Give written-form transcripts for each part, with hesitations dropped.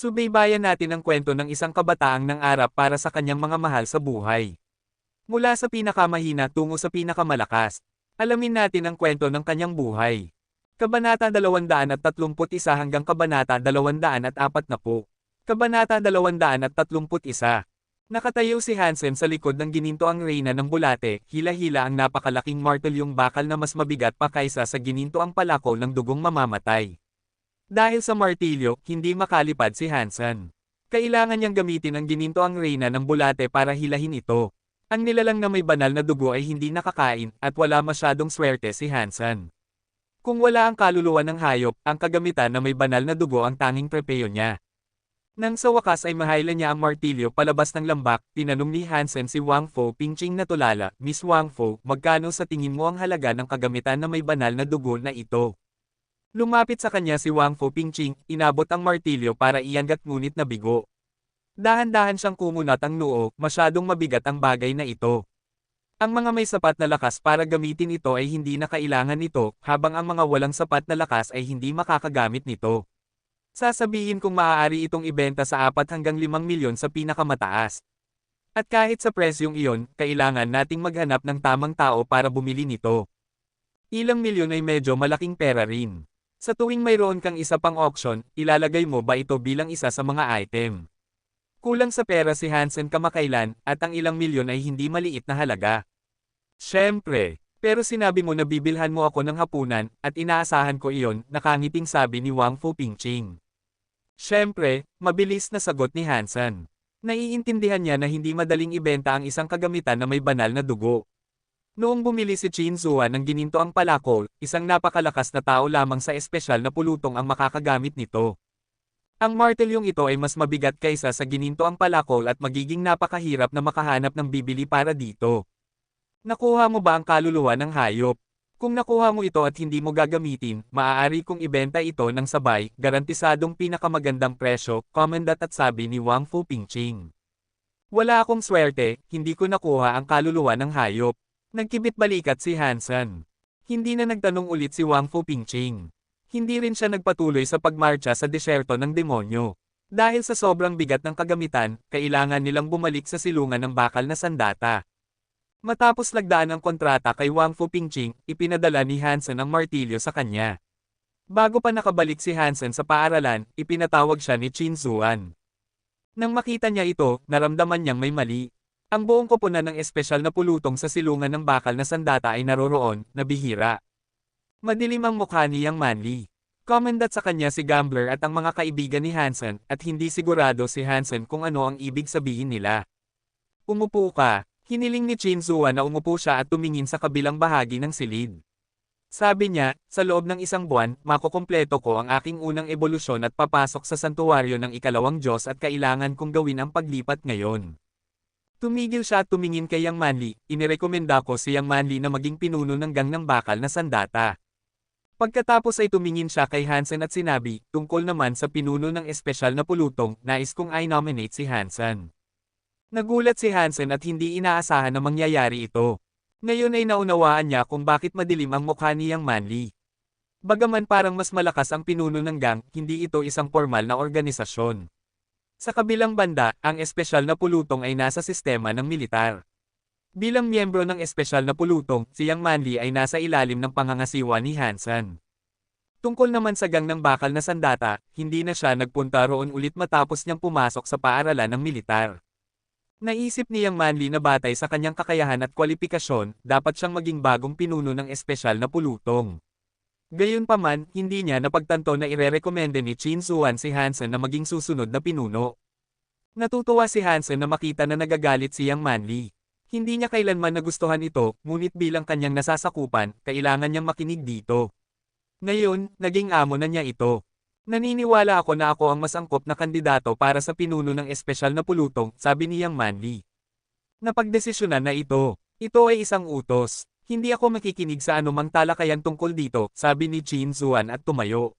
Subaybayan natin ang kwento ng isang kabataang nangarap para sa kanyang mga mahal sa buhay. Mula sa pinakamahina tungo sa pinakamalakas. Alamin natin ang kwento ng kanyang buhay. Kabanata 231 hanggang Kabanata 240. Kabanata 231. Nakatayo si Hansen sa likod ng ginintoang reyna ng bulate, hila-hila ang napakalaking martelyong bakal na mas mabigat pa kaysa sa ginintoang palako ng dugong mamamatay. Dahil sa martilyo, hindi makalipad si Hansen. Kailangan niyang gamitin ang ginintoang reyna ng bulate para hilahin ito. Ang nilalang na may banal na dugo ay hindi nakakain at wala masyadong swerte si Hansen. Kung wala ang kaluluwa ng hayop, ang kagamitan na may banal na dugo ang tanging prepeyo niya. Nang sa wakas ay mahayla niya ang martilyo palabas ng lambak, tinanong ni Hansen si Wang Fo Pingching na tulala, Miss Wang Fo, magkano sa tingin mo ang halaga ng kagamitan na may banal na dugo na ito? Lumapit sa kanya si Wang Fo Pingching, inabot ang martilyo para iangat ngunit nabigo. Dahan-dahan siyang kumunat ang noo, masyadong mabigat ang bagay na ito. Ang mga may sapat na lakas para gamitin ito ay hindi na kailangan nito, habang ang mga walang sapat na lakas ay hindi makakagamit nito. Sasabihin kung maaari itong ibenta sa 4 hanggang 5 milyon sa pinakamataas. At kahit sa presyong iyon, kailangan nating maghanap ng tamang tao para bumili nito. Ilang milyon ay medyo malaking pera rin. Sa tuwing mayroon kang isa pang auction, ilalagay mo ba ito bilang isa sa mga item? Kulang sa pera si Hansen kamakailan, at ang ilang milyon ay hindi maliit na halaga. Siyempre, pero sinabi mo na bibilhan mo ako ng hapunan, at inaasahan ko iyon, nakangiting sabi ni Wang Fu Pingching. Siyempre, mabilis na sagot ni Hansen. Naiintindihan niya na hindi madaling ibenta ang isang kagamitan na may banal na dugo. Noong bumili si Qin Zuan ng ginintoang palakol, isang napakalakas na tao lamang sa espesyal na pulutong ang makakagamit nito. Ang martelyong ito ay mas mabigat kaysa sa ginintoang palakol at magiging napakahirap na makahanap ng bibili para dito. Nakuha mo ba ang kaluluwa ng hayop? Kung nakuha mo ito at hindi mo gagamitin, maaari kong ibenta ito ng sabay, garantisadong pinakamagandang presyo, komendat at sabi ni Wang Fu Pingching. Wala akong swerte, hindi ko nakuha ang kaluluwa ng hayop. Nagkibit balikat si Hansen. Hindi na nagtanong ulit si Wang Fu Pingching. Hindi rin siya nagpatuloy sa pagmarcha sa desyerto ng demonyo. Dahil sa sobrang bigat ng kagamitan, kailangan nilang bumalik sa silungan ng bakal na sandata. Matapos lagdaan ang kontrata kay Wang Fu Pingching, ipinadala ni Hansen ang martilyo sa kanya. Bago pa nakabalik si Hansen sa paaralan, ipinatawag siya ni Qin Zuan. Nang makita niya ito, naramdaman niyang may mali. Ang buong koponan ng espesyal na pulutong sa silungan ng bakal na sandata ay naroroon, na bihira. Madilim ang mukha niyang Manly. Komendat sa kanya si Gambler at ang mga kaibigan ni Hansen, at hindi sigurado si Hansen kung ano ang ibig sabihin nila. Umupo ka, hiniling ni Qin Zuan na umupo siya at tumingin sa kabilang bahagi ng silid. Sabi niya, sa loob ng isang buwan, makukumpleto ko ang aking unang ebolusyon at papasok sa santuwaryo ng ikalawang Diyos at kailangan kong gawin ang paglipat ngayon. Tumigil siya at tumingin kay Yang Manly, inirekomenda ko si Yang Manly na maging pinuno ng gang ng bakal na sandata. Pagkatapos ay tumingin siya kay Hansen at sinabi, tungkol naman sa pinuno ng espesyal na pulutong, nais kong i-nominate si Hansen. Nagulat si Hansen at hindi inaasahan na mangyayari ito. Ngayon ay naunawaan niya kung bakit madilim ang mukha ni Yang Manly. Bagaman parang mas malakas ang pinuno ng gang, hindi ito isang formal na organisasyon. Sa kabilang banda, ang espesyal na pulutong ay nasa sistema ng militar. Bilang miyembro ng espesyal na pulutong, si Yang Manly ay nasa ilalim ng pangangasiwa ni Hansen. Tungkol naman sa gang ng bakal na sandata, hindi na siya nagpunta roon ulit matapos niyang pumasok sa paaralan ng militar. Naisip ni Yang Manly na batay sa kanyang kakayahan at kwalipikasyon, dapat siyang maging bagong pinuno ng espesyal na pulutong. Gayunpaman, hindi niya napagtanto na irerekomende ni Qin Zuan si Hansen na maging susunod na pinuno. Natutuwa si Hansen na makita na nagagalit si Yang Manly. Hindi niya kailanman nagustuhan ito, ngunit bilang kanyang nasasakupan, kailangan niyang makinig dito. Ngayon, naging amo na niya ito. Naniniwala ako na ako ang mas angkop na kandidato para sa pinuno ng espesyal na pulutong, sabi ni Yang Manly. Napagdesisyonan na ito. Ito ay isang utos. Hindi ako makikinig sa anumang talakayan tungkol dito, sabi ni Qin Zuan at tumayo.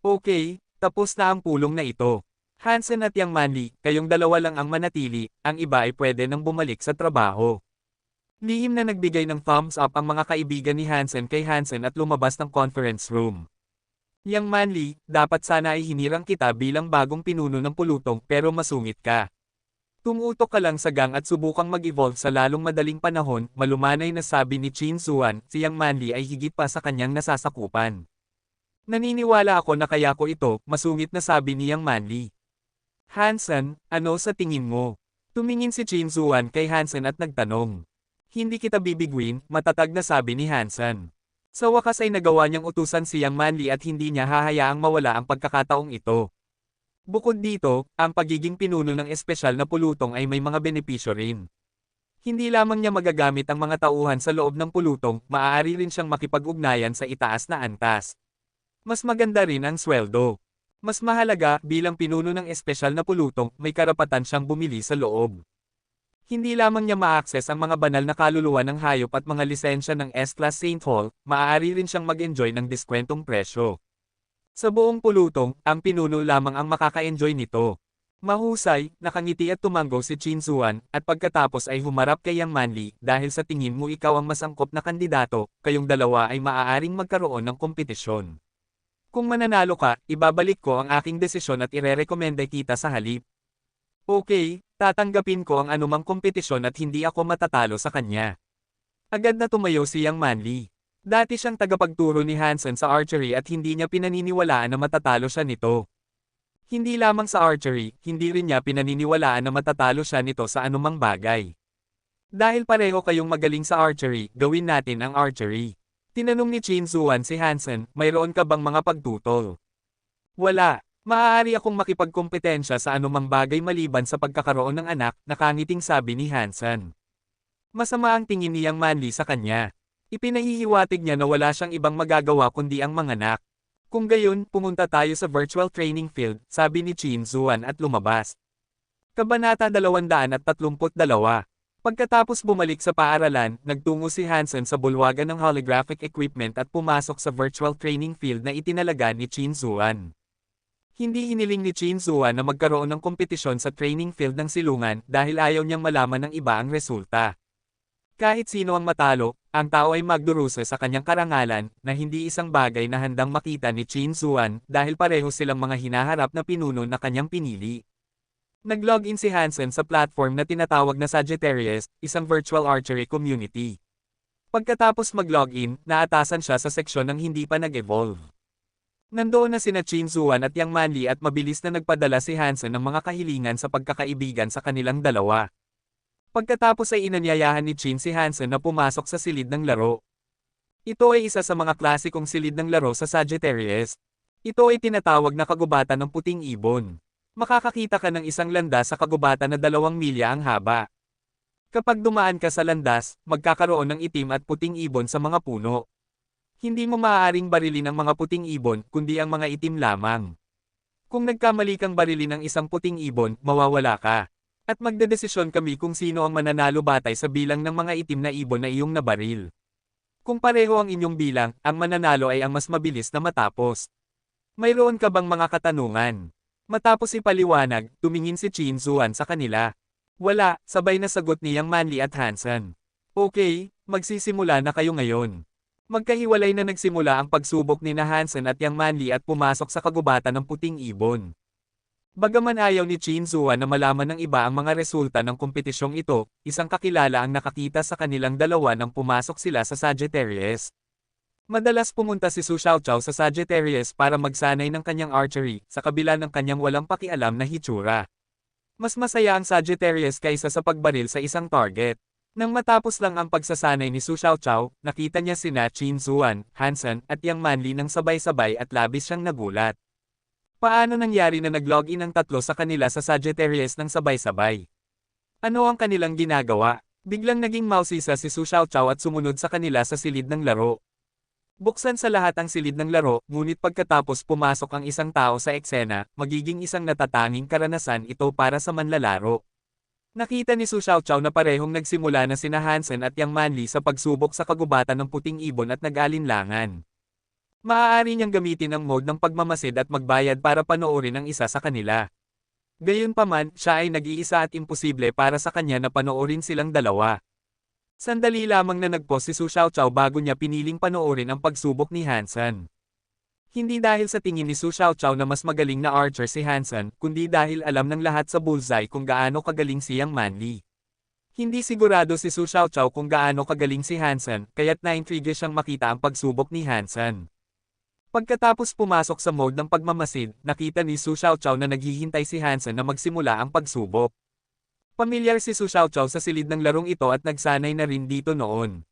Okay, tapos na ang pulong na ito. Hansen at Yang Manly, kayong dalawa lang ang manatili, ang iba ay pwede nang bumalik sa trabaho. Lihim na nagbigay ng thumbs up ang mga kaibigan ni Hansen kay Hansen at lumabas ng conference room. Yang Manly, dapat sana ay hinirang kita bilang bagong pinuno ng pulutong pero masungit ka. Tumutok ka lang sa gang at subukang mag-evolve sa lalong madaling panahon, malumanay na sabi ni Chin Zuan, si Yang Manly ay higit pa sa kanyang nasasakupan. Naniniwala ako na kaya ko ito, masungit na sabi ni Yang Manly. Hansen, ano sa tingin mo? Tumingin si Chin Zuan kay Hansen at nagtanong. Hindi kita bibiguin, matatag na sabi ni Hansen. Sa wakas ay nagawa niyang utusan si Yang Manly at hindi niya hahayaang mawala ang pagkakataong ito. Bukod dito, ang pagiging pinuno ng espesyal na pulutong ay may mga benepisyo rin. Hindi lamang niya magagamit ang mga tauhan sa loob ng pulutong, maaari rin siyang makipag-ugnayan sa itaas na antas. Mas maganda rin ang sweldo. Mas mahalaga, bilang pinuno ng espesyal na pulutong, may karapatan siyang bumili sa loob. Hindi lamang niya ma-access ang mga banal na kaluluwa ng hayop at mga lisensya ng S-Class Saint Hall, maaari rin siyang mag-enjoy ng diskwentong presyo. Sa buong pulutong, ang pinuno lamang ang makaka-enjoy nito. Mahusay, nakangiti at tumanggo si Chin Zuan, at pagkatapos ay humarap kay Yang Manly, dahil sa tingin mo ikaw ang mas angkop na kandidato, kayong dalawa ay maaaring magkaroon ng kompetisyon. Kung mananalo ka, ibabalik ko ang aking desisyon at irerekomenda kita sa halip. Okay, tatanggapin ko ang anumang kompetisyon at hindi ako matatalo sa kanya. Agad na tumayo si Yang Manly. Dati siyang tagapagturo ni Hansen sa archery at hindi niya pinaniniwalaan na matatalo siya nito. Hindi lamang sa archery, hindi rin niya pinaniniwalaan na matatalo siya nito sa anumang bagay. Dahil pareho kayong magaling sa archery, gawin natin ang archery. Tinanong ni Chin Zuan si Hansen, mayroon ka bang mga pagtutol? Wala. Maaari akong makipagkompetensya sa anumang bagay maliban sa pagkakaroon ng anak, nakangiting sabi ni Hansen. Masama ang tingin ni Yang Manly sa kanya. Ipinahihiwatig niya na wala siyang ibang magagawa kundi ang manganak. Kung gayon, pumunta tayo sa virtual training field, sabi ni Chin Zuan at lumabas. Kabanata 232. Pagkatapos bumalik sa paaralan, nagtungo si Hansen sa bulwagan ng holographic equipment at pumasok sa virtual training field na itinalaga ni Chin Zuan. Hindi hiniling ni Chin Zuan na magkaroon ng kompetisyon sa training field ng silungan dahil ayaw niyang malaman ng iba ang resulta. Kahit sino ang matalo, ang tao ay magdurusa sa kanyang karangalan na hindi isang bagay na handang makita ni Chin Zuan dahil pareho silang mga hinaharap na pinuno na kanyang pinili. Nag-login si Hansen sa platform na tinatawag na Sagittarius, isang virtual archery community. Pagkatapos mag-login, naatasan siya sa seksyon ng hindi pa nag-evolve. Nandoon na sina Chin Zuan at Yang Manly at mabilis na nagpadala si Hansen ng mga kahilingan sa pagkakaibigan sa kanilang dalawa. Pagkatapos ay inanyayahan ni Chin si Hansen na pumasok sa silid ng laro. Ito ay isa sa mga klasikong silid ng laro sa Sagittarius. Ito ay tinatawag na kagubatan ng puting ibon. Makakakita ka ng isang landas sa kagubatan na 2 milya ang haba. Kapag dumaan ka sa landas, magkakaroon ng itim at puting ibon sa mga puno. Hindi mo maaaring barilin ang mga puting ibon, kundi ang mga itim lamang. Kung nagkamali kang barilin ng isang puting ibon, mawawala ka. At magdedesisyon kami kung sino ang mananalo batay sa bilang ng mga itim na ibon na iyong nabaril. Kung pareho ang inyong bilang, ang mananalo ay ang mas mabilis na matapos. Mayroon ka bang mga katanungan? Matapos ipaliwanag, tumingin si Chin Zuan sa kanila. Wala, sabay na sagot ni Yang Manly at Hansen. Okay, magsisimula na kayo ngayon. Magkahiwalay na nagsimula ang pagsubok ni Hansen at Yang Manly at pumasok sa kagubatan ng puting ibon. Bagaman ayaw ni Chin Zuan na malaman ng iba ang mga resulta ng kompetisyong ito, isang kakilala ang nakakita sa kanilang dalawa nang pumasok sila sa Sagittarius. Madalas pumunta si Su Xiaoqiao sa Sagittarius para magsanay ng kanyang archery, sa kabila ng kanyang walang pakialam na hitsura. Mas masaya ang Sagittarius kaysa sa pagbaril sa isang target. Nang matapos lang ang pagsasanay ni Su Xiaoqiao, nakita niya sina Chin Zuan, Hansen, at Yang Manly nang sabay-sabay at labis siyang nagulat. Paano nangyari na nag-login ang tatlo sa kanila sa Sagittarius nang sabay-sabay? Ano ang kanilang ginagawa? Biglang naging mausisa si Su Xiaoqiao at sumunod sa kanila sa silid ng laro. Buksan sa lahat ang silid ng laro, ngunit pagkatapos pumasok ang isang tao sa eksena, magiging isang natatanging karanasan ito para sa manlalaro. Nakita ni Su Xiaoqiao na parehong nagsimula na sina Hansen at Yang Manly sa pagsubok sa kagubatan ng puting ibon at nag-alinlangan. Maaari niyang gamitin ang mode ng pagmamasid at magbayad para panoorin ang isa sa kanila. Gayunpaman, siya ay nag-iisa at imposible para sa kanya na panoorin silang dalawa. Sandali lamang na nag-pause si Su Xiaoqiao bago niya piniling panoorin ang pagsubok ni Hansen. Hindi dahil sa tingin ni Su Xiaoqiao na mas magaling na archer si Hansen, kundi dahil alam ng lahat sa bullseye kung gaano kagaling si Yang Manli. Hindi sigurado si Su Xiaoqiao kung gaano kagaling si Hansen, kaya't na-intrigue siyang makita ang pagsubok ni Hansen. Pagkatapos pumasok sa mode ng pagmamasid, nakita ni Su Xiaoqiao na naghihintay si Hansen na magsimula ang pagsubok. Pamilyar si Su Xiaoqiao sa silid ng larong ito at nagsanay na rin dito noon.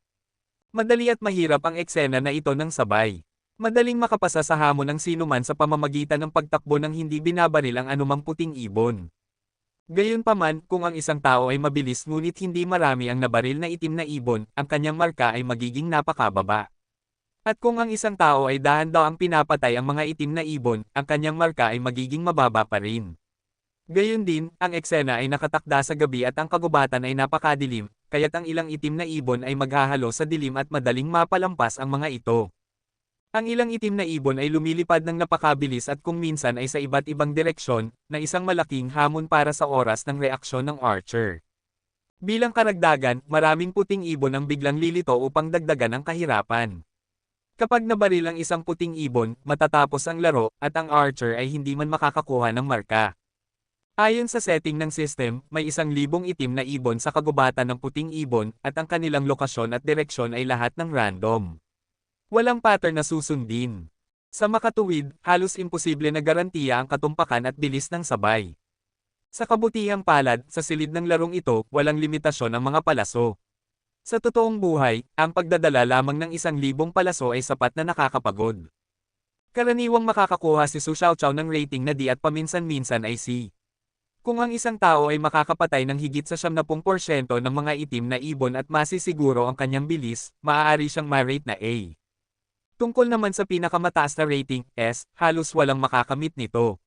Madali at mahirap ang eksena na ito ng sabay. Madaling makapasa sa hamon ng sinuman sa pamamagitan ng pagtakbo ng hindi binabaril ang anumang puting ibon. Gayunpaman, kung ang isang tao ay mabilis ngunit hindi marami ang nabaril na itim na ibon, ang kanyang marka ay magiging napakababa. At kung ang isang tao ay dahan-dahang pinapatay ang mga itim na ibon, ang kanyang marka ay magiging mababa pa rin. Gayon din, ang eksena ay nakatakda sa gabi at ang kagubatan ay napakadilim, kaya't ang ilang itim na ibon ay maghahalo sa dilim at madaling mapalampas ang mga ito. Ang ilang itim na ibon ay lumilipad ng napakabilis at kung minsan ay sa iba't ibang direksyon, na isang malaking hamon para sa oras ng reaksyon ng archer. Bilang karagdagan, maraming puting ibon ang biglang lilito upang dagdagan ang kahirapan. Kapag nabaril ang isang puting ibon, matatapos ang laro, at ang archer ay hindi man makakakuha ng marka. Ayon sa setting ng system, may 1,000 itim na ibon sa kagubatan ng puting ibon, at ang kanilang lokasyon at direksyon ay lahat ng random. Walang pattern na susundin. Sa makatuwid, halos imposible na garantiya ang katumpakan at bilis ng sabay. Sa kabutihang palad, sa silid ng larong ito, walang limitasyon ang mga palaso. Sa totoong buhay, ang pagdadala lamang ng 1,000 palaso ay sapat na nakakapagod. Karaniwang makakakuha si Su Xiaoqiao ng rating na D at paminsan-minsan ay C. Kung ang isang tao ay makakapatay ng higit sa 70% ng mga itim na ibon at masisiguro ang kanyang bilis, maaari siyang ma-rate na A. Tungkol naman sa pinakamataas na rating, S, halos walang makakamit nito.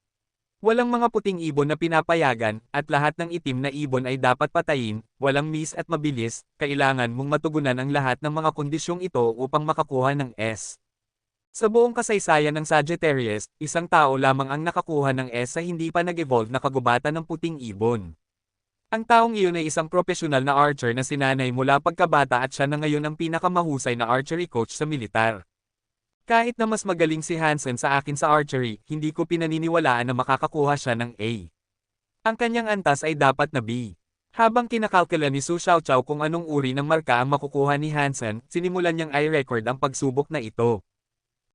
Walang mga puting ibon na pinapayagan, at lahat ng itim na ibon ay dapat patayin, walang miss at mabilis, kailangan mong matugunan ang lahat ng mga kondisyong ito upang makakuha ng S. Sa buong kasaysayan ng Sagittarius, isang tao lamang ang nakakuha ng S sa hindi pa nag-evolve na kagubatan ng puting ibon. Ang taong iyon ay isang profesional na archer na sinanay mula pagkabata at siya na ngayon ang pinakamahusay na archery coach sa militar. Kahit na mas magaling si Hansen sa akin sa archery, hindi ko pinaniniwalaan na makakakuha siya ng A. Ang kanyang antas ay dapat na B. Habang kinakalkula ni Su Xiaoqiao kung anong uri ng marka ang makukuha ni Hansen, sinimulan niyang i-record ang pagsubok na ito.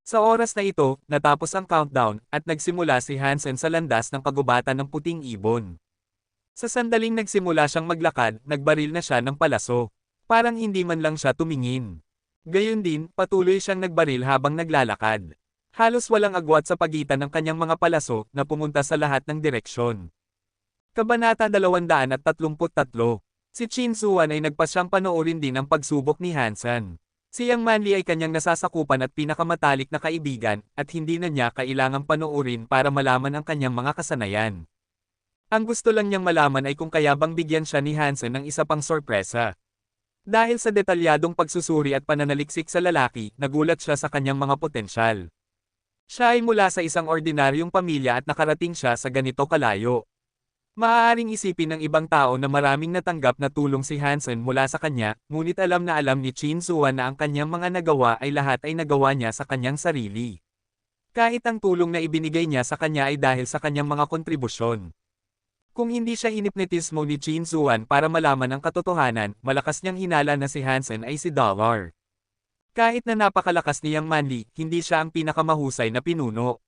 Sa oras na ito, natapos ang countdown, at nagsimula si Hansen sa landas ng kagubatan ng puting ibon. Sa sandaling nagsimula siyang maglakad, nagbaril na siya ng palaso. Parang hindi man lang siya tumingin. Gayon din, patuloy siyang nagbaril habang naglalakad. Halos walang agwat sa pagitan ng kanyang mga palaso na pumunta sa lahat ng direksyon. Kabanata 233. Si Qin Zuan ay nagpasyang panoorin din ang pagsubok ni Hansen. Si Yang Manli ay kanyang nasasakupan at pinakamatalik na kaibigan, at hindi na niya kailangang panoorin para malaman ang kanyang mga kasanayan. Ang gusto lang niyang malaman ay kung kaya bang bigyan siya ni Hansen ng isa pang sorpresa. Dahil sa detalyadong pagsusuri at pananaliksik sa lalaki, nagulat siya sa kanyang mga potensyal. Siya ay mula sa isang ordinaryong pamilya at nakarating siya sa ganito kalayo. Maaaring isipin ng ibang tao na maraming natanggap na tulong si Hansen mula sa kanya, ngunit alam na alam ni Qin Zuan na ang kanyang mga nagawa ay lahat ay nagawa niya sa kanyang sarili. Kahit ang tulong na ibinigay niya sa kanya ay dahil sa kanyang mga kontribusyon. Kung hindi siya hinipnotismo ni Qin Zuan para malaman ang katotohanan, malakas niyang hinala na si Hansen ay si Dollar. Kahit na napakalakas ni Yang Manli, hindi siya ang pinakamahusay na pinuno.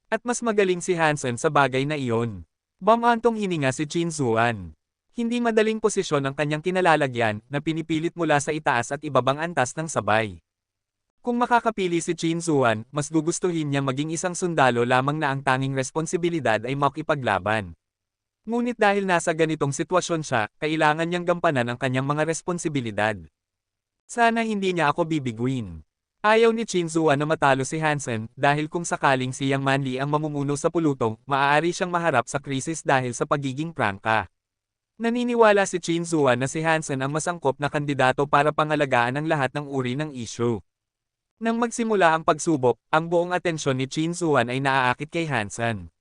At mas magaling si Hansen sa bagay na iyon. Bamantong hininga si Qin Zuan. Hindi madaling posisyon ang kanyang kinalalagyan, na pinipilit mula sa itaas at ibabang antas ng sabay. Kung makakapili si Qin Zuan, mas gugustuhin niya maging isang sundalo lamang na ang tanging responsibilidad ay makipaglaban. Ngunit dahil nasa ganitong sitwasyon siya, kailangan niyang gampanan ang kanyang mga responsibilidad. Sana hindi niya ako bibiguin. Ayaw ni Qin Zuan na matalo si Hansen, dahil kung sakaling si Yang Manli ang mamumuno sa pulutong, maaari siyang maharap sa krisis dahil sa pagiging prangka. Naniniwala si Qin Zuan na si Hansen ang masangkop na kandidato para pangalagaan ang lahat ng uri ng issue. Nang magsimula ang pagsubok, ang buong atensyon ni Qin Zuan ay naaakit kay Hansen.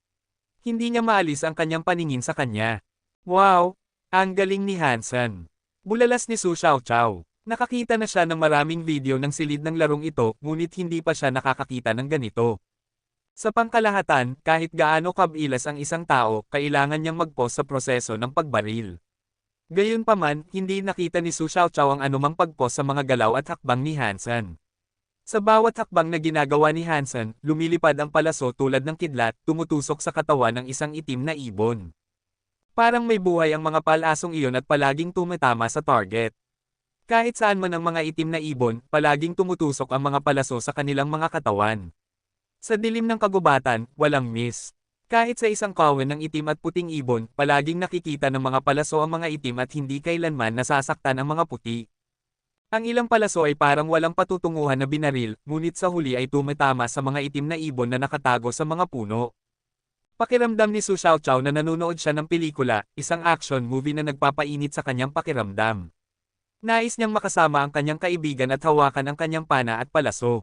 Hindi niya maalis ang kanyang paningin sa kanya. Wow! Ang galing ni Hansen. Bulalas ni Su Xiaoqiao. Nakakita na siya ng maraming video ng silid ng larong ito, ngunit hindi pa siya nakakakita ng ganito. Sa pangkalahatan, kahit gaano kabilas ang isang tao, kailangan niyang mag-pause sa proseso ng pagbaril. Gayunpaman, hindi nakita ni Su Xiaoqiao ang anumang pag-pause sa mga galaw at hakbang ni Hansen. Sa bawat hakbang na ginagawa ni Hansen, lumilipad ang palaso tulad ng kidlat, tumutusok sa katawan ng isang itim na ibon. Parang may buhay ang mga palasong iyon at palaging tumatama sa target. Kahit saan man ang mga itim na ibon, palaging tumutusok ang mga palaso sa kanilang mga katawan. Sa dilim ng kagubatan, walang miss. Kahit sa isang kawan ng itim at puting ibon, palaging nakikita ng mga palaso ang mga itim at hindi kailanman nasasaktan ang mga puti. Ang ilang palaso ay parang walang patutunguhan na binaril, ngunit sa huli ay tumatama sa mga itim na ibon na nakatago sa mga puno. Pakiramdam ni Su Xiaoqiao na nanonood siya ng pelikula, isang action movie na nagpapainit sa kanyang pakiramdam. Nais niyang makasama ang kanyang kaibigan at hawakan ang kanyang pana at palaso.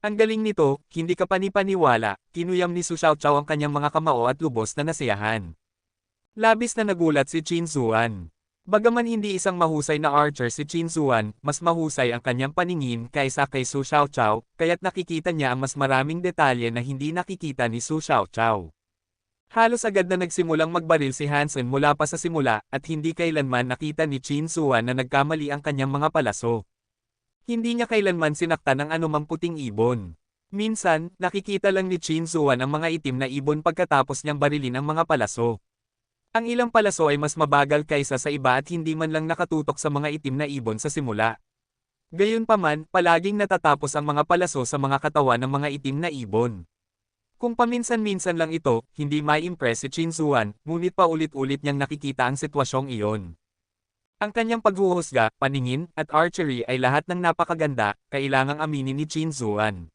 Ang galing nito, hindi ka panipaniwala, kinuyam ni Su Xiaoqiao ang kanyang mga kamao at lubos na nasiyahan. Labis na nagulat si Qin Zuan. Bagaman hindi isang mahusay na archer si Qin Zuan, mas mahusay ang kanyang paningin kaysa kay Su Xiaoqiao, kaya't nakikita niya ang mas maraming detalye na hindi nakikita ni Su Xiaoqiao. Halos agad na nagsimulang magbaril si Hansen mula pa sa simula, at hindi kailanman nakita ni Qin Zuan na nagkamali ang kanyang mga palaso. Hindi niya kailanman sinaktan ang anumang puting ibon. Minsan, nakikita lang ni Qin Zuan ang mga itim na ibon pagkatapos niyang barilin ang mga palaso. Ang ilang palaso ay mas mabagal kaysa sa iba at hindi man lang nakatutok sa mga itim na ibon sa simula. Gayunpaman, palaging natatapos ang mga palaso sa mga katawan ng mga itim na ibon. Kung paminsan-minsan lang ito, hindi mai-impress si Qin Zuan, ngunit paulit-ulit niyang nakikita ang sitwasyong iyon. Ang kanyang paghuhusga, paningin, at archery ay lahat ng napakaganda, kailangang aminin ni Qin Zuan.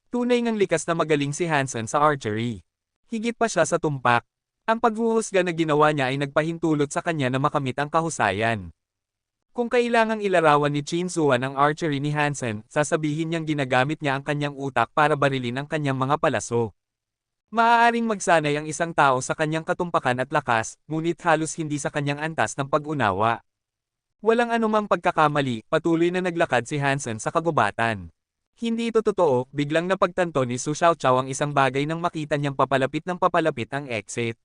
Tunay ngang likas na magaling si Hansen sa archery. Higit pa siya sa tumpak. Ang paghuhusga na ginawa niya ay nagpahintulot sa kanya na makamit ang kahusayan. Kung kailangang ilarawan ni Qin Zuan ang archery ni Hansen, sasabihin niyang ginagamit niya ang kanyang utak para barilin ang kanyang mga palaso. Maaaring magsanay ang isang tao sa kanyang katumpakan at lakas, ngunit halos hindi sa kanyang antas ng pag-unawa. Walang anumang pagkakamali, patuloy na naglakad si Hansen sa kagubatan. Hindi ito totoo, biglang napagtanto ni Su Xiaoqiao ang isang bagay nang makita niyang papalapit ng papalapit ang exit.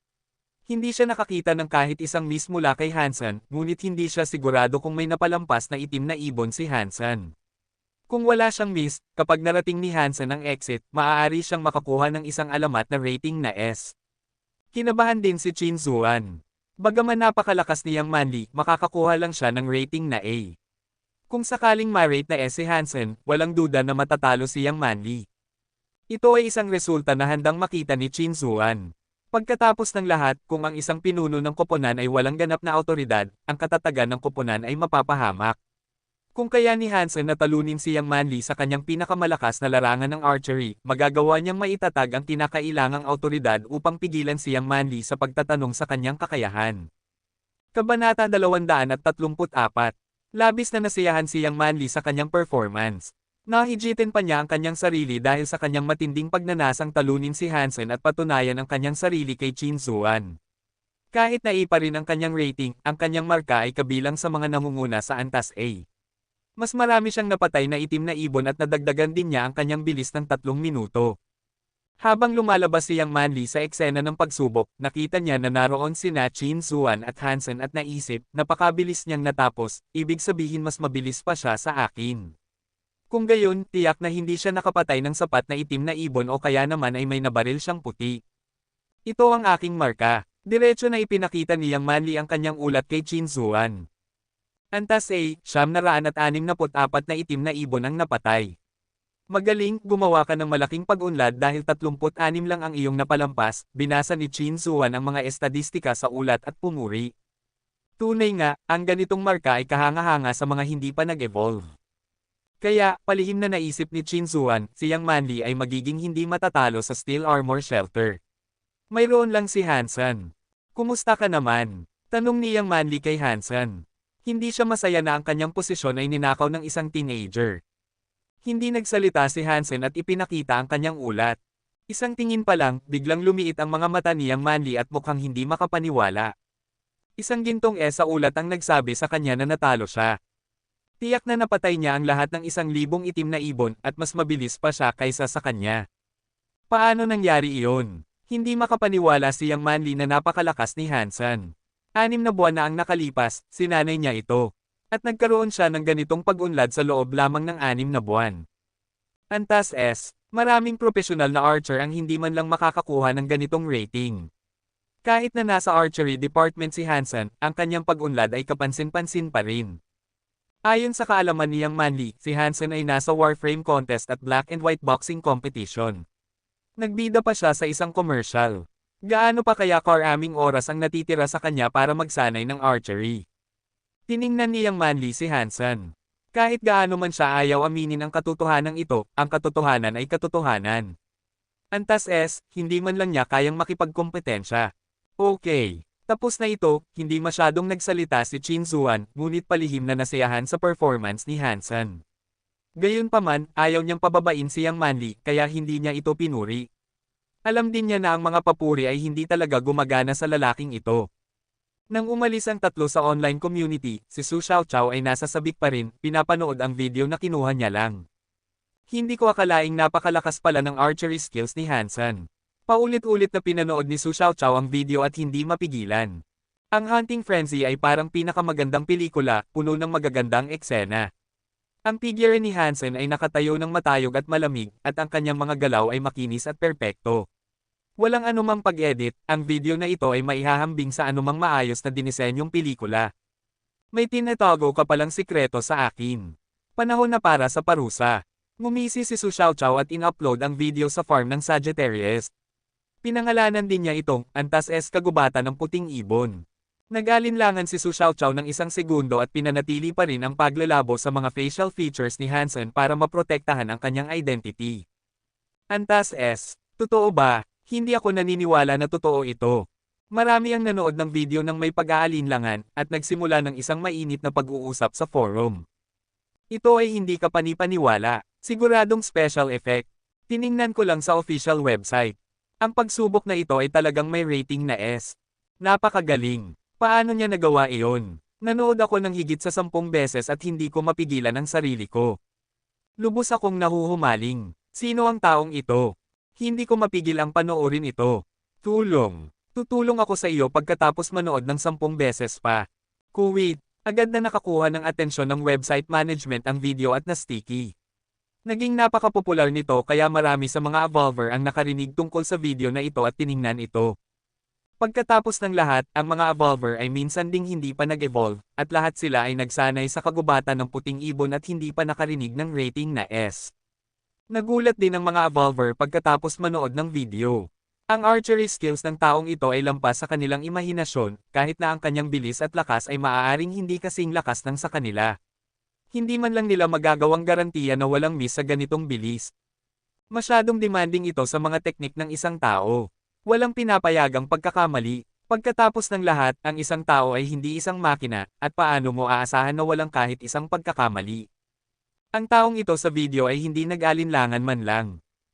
Hindi siya nakakita ng kahit isang miss mula kay Hansen, ngunit hindi siya sigurado kung may napalampas na itim na ibon si Hansen. Kung wala siyang miss, kapag narating ni Hansen ang exit, maaari siyang makakuha ng isang alamat na rating na S. Kinabahan din si Qin Zuan. Bagaman napakalakas niyang Manli, makakakuha lang siya ng rating na A. Kung sakaling ma-rate na S si Hansen, walang duda na matatalo si Yang Manli. Ito ay isang resulta na handang makita ni Qin Zuan. Pagkatapos ng lahat, kung ang isang pinuno ng koponan ay walang ganap na awtoridad, ang katatagan ng koponan ay mapapahamak. Kung kaya ni Hansen na talunin si Yang Manli sa kanyang pinakamalakas na larangan ng archery, magagawa niyang maitatag ang kinakailangang awtoridad upang pigilan si Yang Manli sa pagtatanong sa kanyang kakayahan. Kabanata 234. Labis na nasiyahan si Yang Manli sa kanyang performance. Nahijitin pa niya ang kanyang sarili dahil sa kanyang matinding pagnanasang talunin si Hansen at patunayan ang kanyang sarili kay Qin Zuan. Kahit naipa rin ang kanyang rating, ang kanyang marka ay kabilang sa mga namumuna sa antas A. Mas marami siyang napatay na itim na ibon at nadagdagan din niya ang kanyang bilis ng 3 minuto. Habang lumalabas si Yang Manli sa eksena ng pagsubok, nakita niya na naroon sina Qin Zuan at Hansen at naisip, napakabilis niyang natapos, ibig sabihin mas mabilis pa siya sa akin. Kung gayon, tiyak na hindi siya nakapatay ng sapat na itim na ibon o kaya naman ay may nabaril siyang puti. Ito ang aking marka. Diretso na ipinakita ni Yang Manli ang kanyang ulat kay Qin Zuan. Antas A, 964 na itim na ibon ang napatay. Magaling, gumawa ka ng malaking pag-unlad dahil 36 lang ang iyong napalampas, binasa ni Qin Zuan ang mga estadistika sa ulat at pumuri. Tunay nga, ang ganitong marka ay kahanga-hanga sa mga hindi pa nag-evolve. Kaya, palihim na naisip ni Qin Zuan, si Yang Manli ay magiging hindi matatalo sa Steel Armor Shelter. Mayroon lang si Hansen. Kumusta ka naman? Tanong ni Yang Manli kay Hansen. Hindi siya masaya na ang kanyang posisyon ay ninakaw ng isang teenager. Hindi nagsalita si Hansen at ipinakita ang kanyang ulat. Isang tingin pa lang, biglang lumiit ang mga mata ni Yang Manli at mukhang hindi makapaniwala. Isang gintong S sa ulat ang nagsabi sa kanya na natalo siya. Tiyak na napatay niya ang lahat ng 1,000 itim na ibon at mas mabilis pa siya kaysa sa kanya. Paano nangyari iyon? Hindi makapaniwala si Yang Manli na napakalakas ni Hansen. 6 na buwan na ang nakalipas, sinanay niya ito. At nagkaroon siya ng ganitong pag-unlad sa loob lamang ng 6 na buwan. Antas maraming profesional na archer ang hindi man lang makakakuha ng ganitong rating. Kahit na nasa archery department si Hansen, ang kanyang pag-unlad ay kapansin-pansin pa rin. Ayon sa kaalaman ni Yang Manli, si Hansen ay nasa Warframe contest at black and white boxing competition. Nagbida pa siya sa isang commercial. Gaano pa kaya karaming oras ang natitira sa kanya para magsanay ng archery? Tiningnan ni Yang Manli si Hansen. Kahit gaano man siya ayaw aminin ang katotohanan ito, ang katotohanan ay katotohanan. Antas hindi man lang niya kayang makipagkompetensya. Okay. Tapos na ito, hindi masyadong nagsalita si Chin Zuan, ngunit palihim na nasiyahan sa performance ni Hansen. Gayunpaman, ayaw niyang pababain si Yang Manli, kaya hindi niya ito pinuri. Alam din niya na ang mga papuri ay hindi talaga gumagana sa lalaking ito. Nang umalis ang tatlo sa online community, si Su Xiaoqiao ay nasa sabik pa rin, pinapanood ang video na kinuha niya lang. Hindi ko akalaing napakalakas pala ng archery skills ni Hansen. Paulit-ulit na pinanood ni Su Xiaoqiao ang video at hindi mapigilan. Ang Hunting Frenzy ay parang pinakamagandang pelikula, puno ng magagandang eksena. Ang figure ni Hansen ay nakatayo ng matayog at malamig, at ang kanyang mga galaw ay makinis at perpekto. Walang anumang pag-edit, ang video na ito ay maihahambing sa anumang maayos na dinisenyong pelikula. May tinatago ka palang sikreto sa akin. Panahon na para sa parusa. Ngumisi si Su Xiaoqiao at in-upload ang video sa farm ng Sagittarius. Pinangalanan din niya itong, Antas Kagubatan ng Puting Ibon. Nag-alinlangan si Su Xiaoqiao ng 1 segundo at pinanatili pa rin ang paglalabo sa mga facial features ni Hansen para maprotektahan ang kanyang identity. Antas totoo ba? Hindi ako naniniwala na totoo ito. Marami ang nanood ng video ng may pag-aalinlangan at nagsimula ng isang mainit na pag-uusap sa forum. Ito ay hindi ka panipaniwala, siguradong special effect. Tiningnan ko lang sa official website. Ang pagsubok na ito ay talagang may rating na S. Napakagaling. Paano niya nagawa iyon? Nanood ako ng higit sa 10 beses at hindi ko mapigilan ang sarili ko. Lubos akong nahuhumaling. Sino ang taong ito? Hindi ko mapigil ang panoorin ito. Tulong. Tutulong ako sa iyo pagkatapos manood ng 10 beses pa. Kuwait, agad na nakakuha ng atensyon ng website management ang video at na-sticky. Naging napakapopular nito kaya marami sa mga evolver ang nakarinig tungkol sa video na ito at tiningnan ito. Pagkatapos ng lahat, ang mga evolver ay minsan ding hindi pa nag-evolve, at lahat sila ay nagsanay sa kagubatan ng puting ibon at hindi pa nakarinig ng rating na S. Nagulat din ang mga evolver pagkatapos manood ng video. Ang archery skills ng taong ito ay lampas sa kanilang imahinasyon, kahit na ang kanyang bilis at lakas ay maaaring hindi kasing lakas ng sa kanila. Hindi man lang nila magagawang garantiya na walang miss sa ganitong bilis. Masyadong demanding ito sa mga teknik ng isang tao. Walang pinapayagang pagkakamali. Pagkatapos ng lahat, ang isang tao ay hindi isang makina, at paano mo aasahan na walang kahit isang pagkakamali? Ang taong ito sa video ay hindi nag-alinlangan man lang.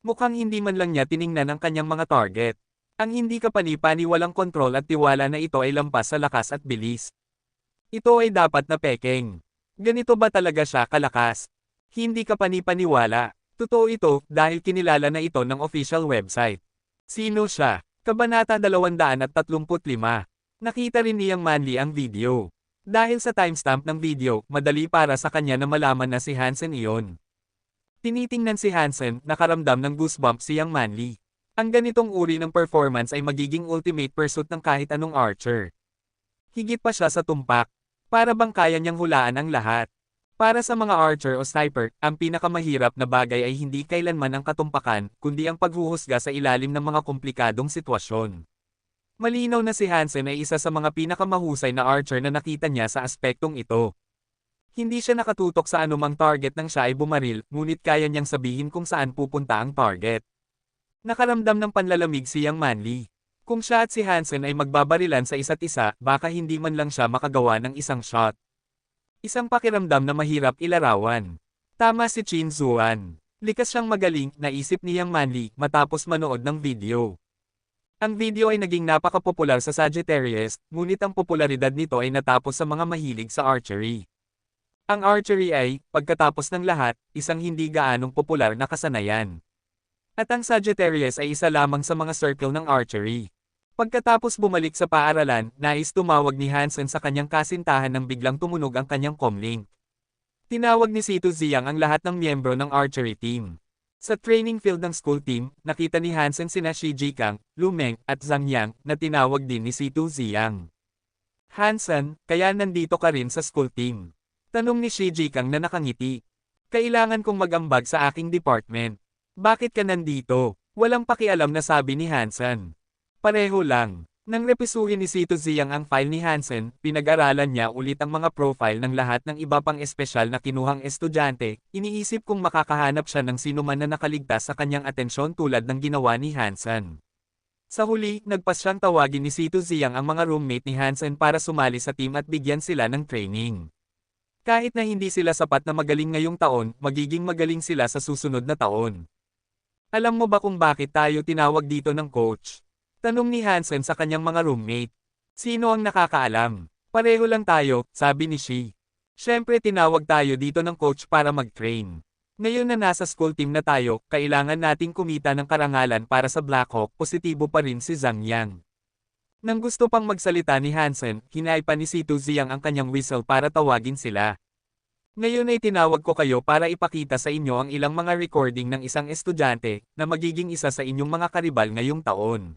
Mukhang hindi man lang niya tiningnan ang kanyang mga target. Ang hindi kapani-pani walang kontrol at tiwala na ito ay lampas sa lakas at bilis. Ito ay dapat na pekeng. Ganito ba talaga siya kalakas? Hindi kapani-paniwala. Totoo ito dahil kinilala na ito ng official website. Sino siya? Kabanata 235. Nakita rin ni Yang Manli ang video. Dahil sa timestamp ng video, madali para sa kanya na malaman na si Hansen iyon. Tinitingnan si Hansen, nakaramdam ng goosebumps si Yang Manli. Ang ganitong uri ng performance ay magiging ultimate pursuit ng kahit anong archer. Higit pa siya sa tumpak. Para bang kaya niyang hulaan ang lahat. Para sa mga archer o sniper, ang pinakamahirap na bagay ay hindi kailanman ang katumpakan, kundi ang paghuhusga sa ilalim ng mga komplikadong sitwasyon. Malinaw na si Hansen ay isa sa mga pinakamahusay na archer na nakita niya sa aspektong ito. Hindi siya nakatutok sa anumang target nang siya ay bumaril, ngunit kaya niyang sabihin kung saan pupunta ang target. Nakaramdam ng panlalamig si Yang Manli. Kung siya at si Hansen ay magbabarilan sa isa't isa, baka hindi man lang siya makagawa ng isang shot. Isang pakiramdam na mahirap ilarawan. Tama si Chin Zuan. Likas siyang magaling, naisip ni Yang Manli matapos manood ng video. Ang video ay naging napakapopular sa Sagittarius, ngunit ang popularidad nito ay natapos sa mga mahilig sa archery. Ang archery ay, pagkatapos ng lahat, isang hindi gaanong popular na kasanayan. At ang Sagittarius ay isa lamang sa mga circle ng archery. Pagkatapos bumalik sa paaralan, nais tumawag ni Hansen sa kanyang kasintahan nang biglang tumunog ang kanyang comlink. Tinawag ni Situ Ziyang ang lahat ng miyembro ng archery team. Sa training field ng school team, nakita ni Hansen sina Shi Jikang, Lu Meng, at Zhang Yang na tinawag din ni Situ Ziyang. Hansen, kaya nandito ka rin sa school team? Tanong ni Shi Jikang na nakangiti. Kailangan kong mag-ambag sa aking department. Bakit ka nandito? Walang pakialam na sabi ni Hansen. Pareho lang. Nang repisuhin ni Situ Ziyang ang file ni Hansen, pinag-aralan niya ulit ang mga profile ng lahat ng iba pang espesyal na kinuhang estudyante, iniisip kung makakahanap siya ng sinuman na nakaligtas sa kanyang atensyon tulad ng ginawa ni Hansen. Sa huli, nagpas siyang tawagin ni Situ Ziyang ang mga roommate ni Hansen para sumali sa team at bigyan sila ng training. Kahit na hindi sila sapat na magaling ngayong taon, magiging magaling sila sa susunod na taon. Alam mo ba kung bakit tayo tinawag dito ng coach? Tanong ni Hansen sa kanyang mga roommate. Sino ang nakakaalam? Pareho lang tayo, sabi ni Shi. Siyempre tinawag tayo dito ng coach para mag-train. Ngayon na nasa school team na tayo, kailangan nating kumita ng karangalan para sa Blackhawk, positibo pa rin si Zhang Yang. Nang gusto pang magsalita ni Hansen, hinay pa ni Situ Ziyang ang kanyang whistle para tawagin sila. Ngayon ay tinawag ko kayo para ipakita sa inyo ang ilang mga recording ng isang estudyante na magiging isa sa inyong mga karibal ngayong taon.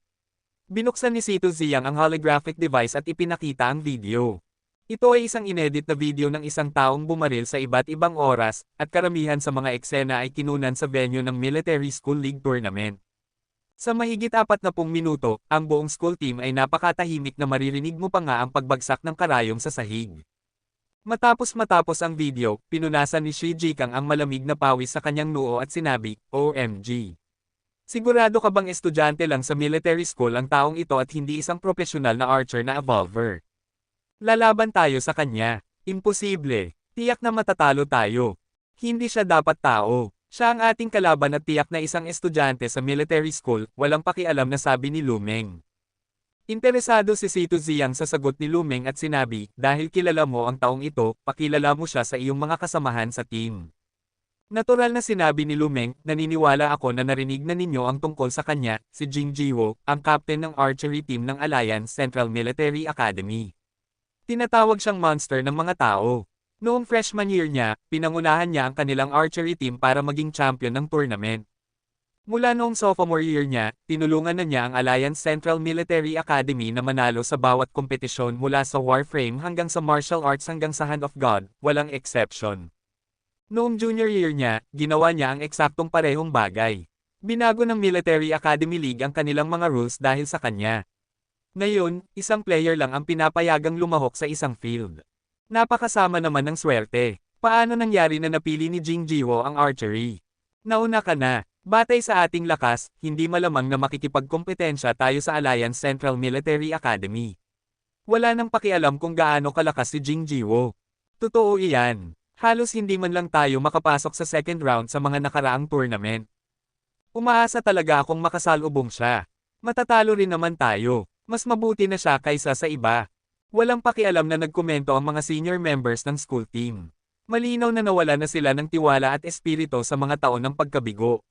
Binuksan ni Situ Ziyang ang holographic device at ipinakita ang video. Ito ay isang inedit na video ng isang taong bumaril sa iba't ibang oras, at karamihan sa mga eksena ay kinunan sa venue ng Military School League Tournament. Sa mahigit 40 minuto, ang buong school team ay napakatahimik na maririnig mo pa nga ang pagbagsak ng karayom sa sahig. Matapos ang video, pinunasan ni Shi Jikang ang malamig na pawis sa kanyang noo at sinabi, OMG. Sigurado ka bang estudyante lang sa military school ang taong ito at hindi isang profesional na archer na evolver? Lalaban tayo sa kanya. Imposible. Tiyak na matatalo tayo. Hindi siya dapat tao. Siya ang ating kalaban at tiyak na isang estudyante sa military school, walang pakialam na sabi ni Lu Meng. Interesado si Situ Ziyang sa sagot ni Lu Meng at sinabi, dahil kilala mo ang taong ito, pakilala mo siya sa iyong mga kasamahan sa team. Natural na sinabi ni Lu Meng, naniniwala ako na narinig na ninyo ang tungkol sa kanya, si Jing Jiwo, ang captain ng archery team ng Alliance Central Military Academy. Tinatawag siyang monster ng mga tao. Noong freshman year niya, pinangunahan niya ang kanilang archery team para maging champion ng tournament. Mula noong sophomore year niya, tinulungan na niya ang Alliance Central Military Academy na manalo sa bawat kompetisyon mula sa Warframe hanggang sa martial arts hanggang sa Hand of God, walang exception. Noong junior year niya, ginawa niya ang eksaktong parehong bagay. Binago ng Military Academy League ang kanilang mga rules dahil sa kanya. Ngayon, isang player lang ang pinapayagang lumahok sa isang field. Napakasama naman ng swerte. Paano nangyari na napili ni Jing Jiwo ang archery? Nauna ka na. Batay sa ating lakas, hindi malamang na makikipagkompetensya tayo sa Alliance Central Military Academy. Wala nang pakialam kung gaano kalakas si Jing Jiwo. Totoo iyan. Halos hindi man lang tayo makapasok sa second round sa mga nakaraang tournament. Umaasa talaga akong makasalubong siya. Matatalo rin naman tayo. Mas mabuti na siya kaysa sa iba. Walang pakialam na nagkomento ang mga senior members ng school team. Malinaw na nawala na sila ng tiwala at espiritu sa mga taon ng pagkabigo.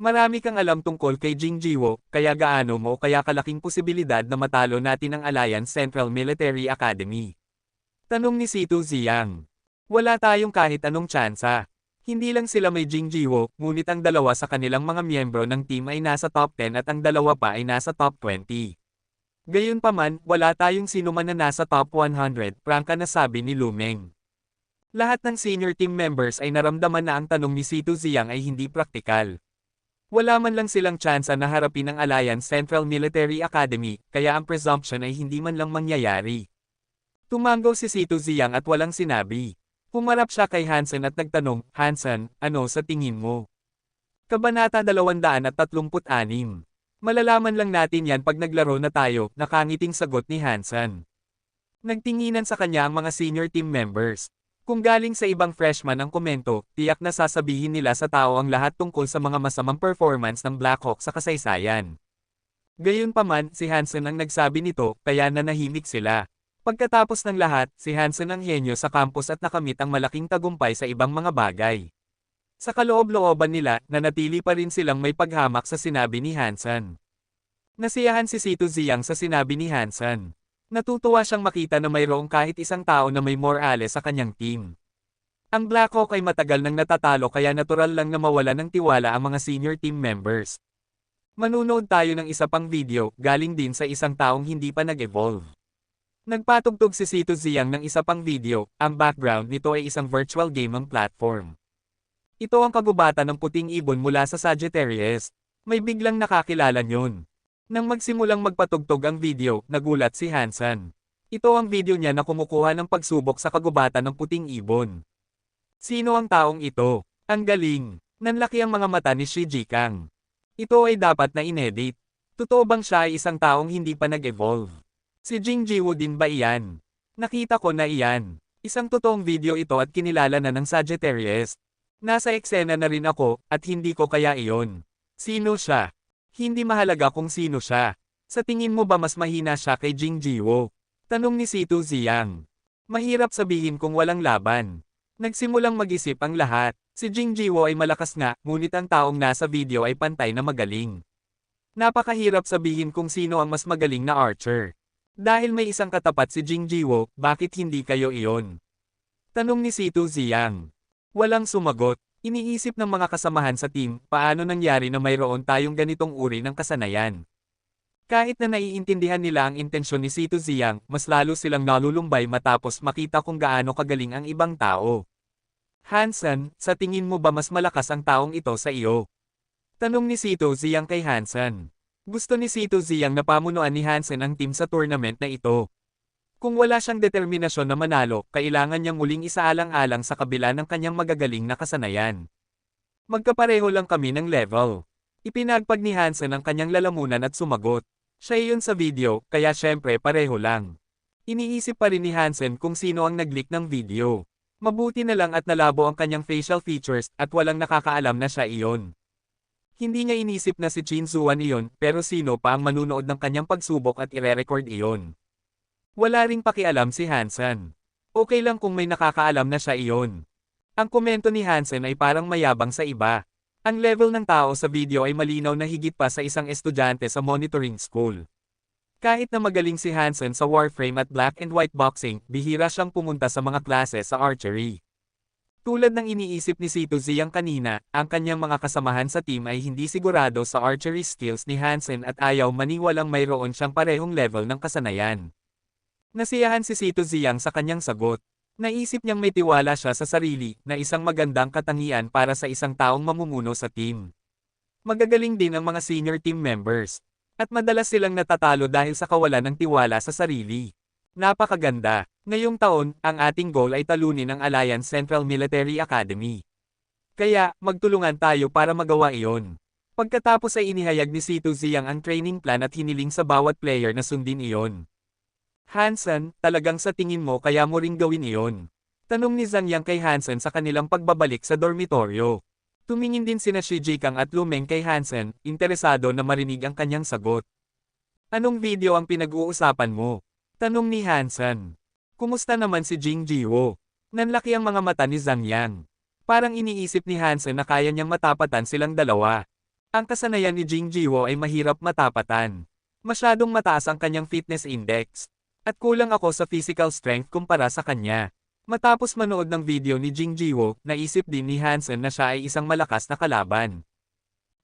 Marami kang alam tungkol kay Jing Jiwo, kaya gaano mo kaya kalaking posibilidad na matalo natin ang Alliance Central Military Academy? Tanong ni Situ Ziyang. Wala tayong kahit anong tsansa. Hindi lang sila may Jing Jiwo, ngunit ang dalawa sa kanilang mga miyembro ng team ay nasa top 10 at ang dalawa pa ay nasa top 20. Gayunpaman, wala tayong sinuman na nasa top 100, prangka na sabi ni Lu Meng. Lahat ng senior team members ay naramdaman na ang tanong ni Situ Ziyang ay hindi praktikal. Wala man lang silang tsansa na harapin ang Alliance Central Military Academy, kaya ang presumption ay hindi man lang mangyayari. Tumango si Situ Ziyang at walang sinabi. Humarap siya kay Hansen at nagtanong, Hansen, ano sa tingin mo? Kabanata 236. Malalaman lang natin yan pag naglaro na tayo, nakangiting sagot ni Hansen. Nagtinginan sa kanya ang mga senior team members. Kung galing sa ibang freshman ang komento, tiyak na sasabihin nila sa tao ang lahat tungkol sa mga masamang performance ng Blackhawk sa kasaysayan. Gayunpaman, si Hansen ang nagsabi nito, kaya nanahimik sila. Pagkatapos ng lahat, si Hansen ang henyo sa campus at nakamit ang malaking tagumpay sa ibang mga bagay. Sa kaloob-looban nila, nanatili pa rin silang may paghamak sa sinabi ni Hansen. Nasiyahan si Sito Ziyang sa sinabi ni Hansen. Natutuwa siyang makita na mayroong kahit isang tao na may morale sa kanyang team. Ang Blackhawk ay matagal nang natatalo kaya natural lang na mawala ng tiwala ang mga senior team members. Manunood tayo ng isa pang video, galing din sa isang taong hindi pa nag-evolve. Nagpatugtog si Sito Ziyang ng isa pang video, ang background nito ay isang virtual gaming platform. Ito ang kagubatan ng puting ibon mula sa Sagittarius. May biglang nakakilala yun. Nang magsimulang magpatugtog ang video, nagulat si Hansen. Ito ang video niya na kumukuha ng pagsubok sa kagubatan ng puting ibon. Sino ang taong ito? Ang galing. Nanlaki ang mga mata ni Shi Jikang. Ito ay dapat na inedit. Totoo bang siya ay isang taong hindi pa nag-evolve? Si Jing Jiwoo din ba iyan? Nakita ko na iyan. Isang totoong video ito at kinilala na ng Sagittarius. Nasa eksena na rin ako, at hindi ko kaya iyon. Sino siya? Hindi mahalaga kung sino siya. Sa tingin mo ba mas mahina siya kay Jing Jiwoo? Tanong ni Sito Ziyang. Mahirap sabihin kung walang laban. Nagsimulang mag-isip ang lahat. Si Jing Jiwoo ay malakas nga, ngunit ang taong nasa video ay pantay na magaling. Napakahirap sabihin kung sino ang mas magaling na archer. Dahil may isang katapat si Jing Jiwoo, bakit hindi kayo iyon? Tanong ni Sito Ziyang. Walang sumagot. Iniisip ng mga kasamahan sa team, paano nangyari na mayroon tayong ganitong uri ng kasanayan. Kahit na naiintindihan nila ang intensyon ni Sito Ziyang, mas lalo silang nalulumbay matapos makita kung gaano kagaling ang ibang tao. Hansen, sa tingin mo ba mas malakas ang taong ito sa iyo? Tanong ni Sito Ziyang kay Hansen. Gusto ni Sito Ziyang na pamunuan ni Hansen ang team sa tournament na ito. Kung wala siyang determinasyon na manalo, kailangan niyang muling isaalang-alang sa kabila ng kanyang magagaling na kasanayan. Magkapareho lang kami ng level. Ipinagpag ni Hansen ang kanyang lalamunan at sumagot. Siya iyon sa video, kaya syempre pareho lang. Iniisip pa rin ni Hansen kung sino ang nag-leak ng video. Mabuti na lang at nalabo ang kanyang facial features at walang nakakaalam na siya iyon. Hindi niya inisip na si Chin Zuan iyon, pero sino pa ang manunood ng kanyang pagsubok at ire-record iyon? Wala ring pakialam si Hansen. Okay lang kung may nakakaalam na siya iyon. Ang komento ni Hansen ay parang mayabang sa iba. Ang level ng tao sa video ay malinaw na higit pa sa isang estudyante sa monitoring school. Kahit na magaling si Hansen sa Warframe at Black and White Boxing, bihira siyang pumunta sa mga klase sa archery. Tulad ng iniisip ni Sito Ziyang kanina, ang kanyang mga kasamahan sa team ay hindi sigurado sa archery skills ni Hansen at ayaw maniwalang mayroon siyang parehong level ng kasanayan. Nasiyahan si Sito Ziyang sa kanyang sagot. Naisip niyang may tiwala siya sa sarili na isang magandang katangian para sa isang taong mamumuno sa team. Magagaling din ang mga senior team members. At madalas silang natatalo dahil sa kawalan ng tiwala sa sarili. Napakaganda. Ngayong taon, ang ating goal ay talunin ang Alliance Central Military Academy. Kaya, magtulungan tayo para magawa iyon. Pagkatapos ay inihayag ni Sito Ziyang ang training plan at hiniling sa bawat player na sundin iyon. Hansen, talagang sa tingin mo kaya mo ring gawin iyon? Tanong ni Zhang Yang kay Hansen sa kanilang pagbabalik sa dormitoryo. Tumingin din sina Shi Jikang at Lu Meng kay Hansen, interesado na marinig ang kanyang sagot. Anong video ang pinag-uusapan mo? Tanong ni Hansen. Kumusta naman si Jing Jiwoo? Nanlaki ang mga mata ni Zhang Yang. Parang iniisip ni Hansen na kaya niyang matapatan silang dalawa. Ang kasanayan ni Jing Jiwoo ay mahirap matapatan. Masyadong mataas ang kanyang fitness index. At kulang ako sa physical strength kumpara sa kanya. Matapos manood ng video ni Jing Jiwoo, naisip din ni Hansen na siya ay isang malakas na kalaban.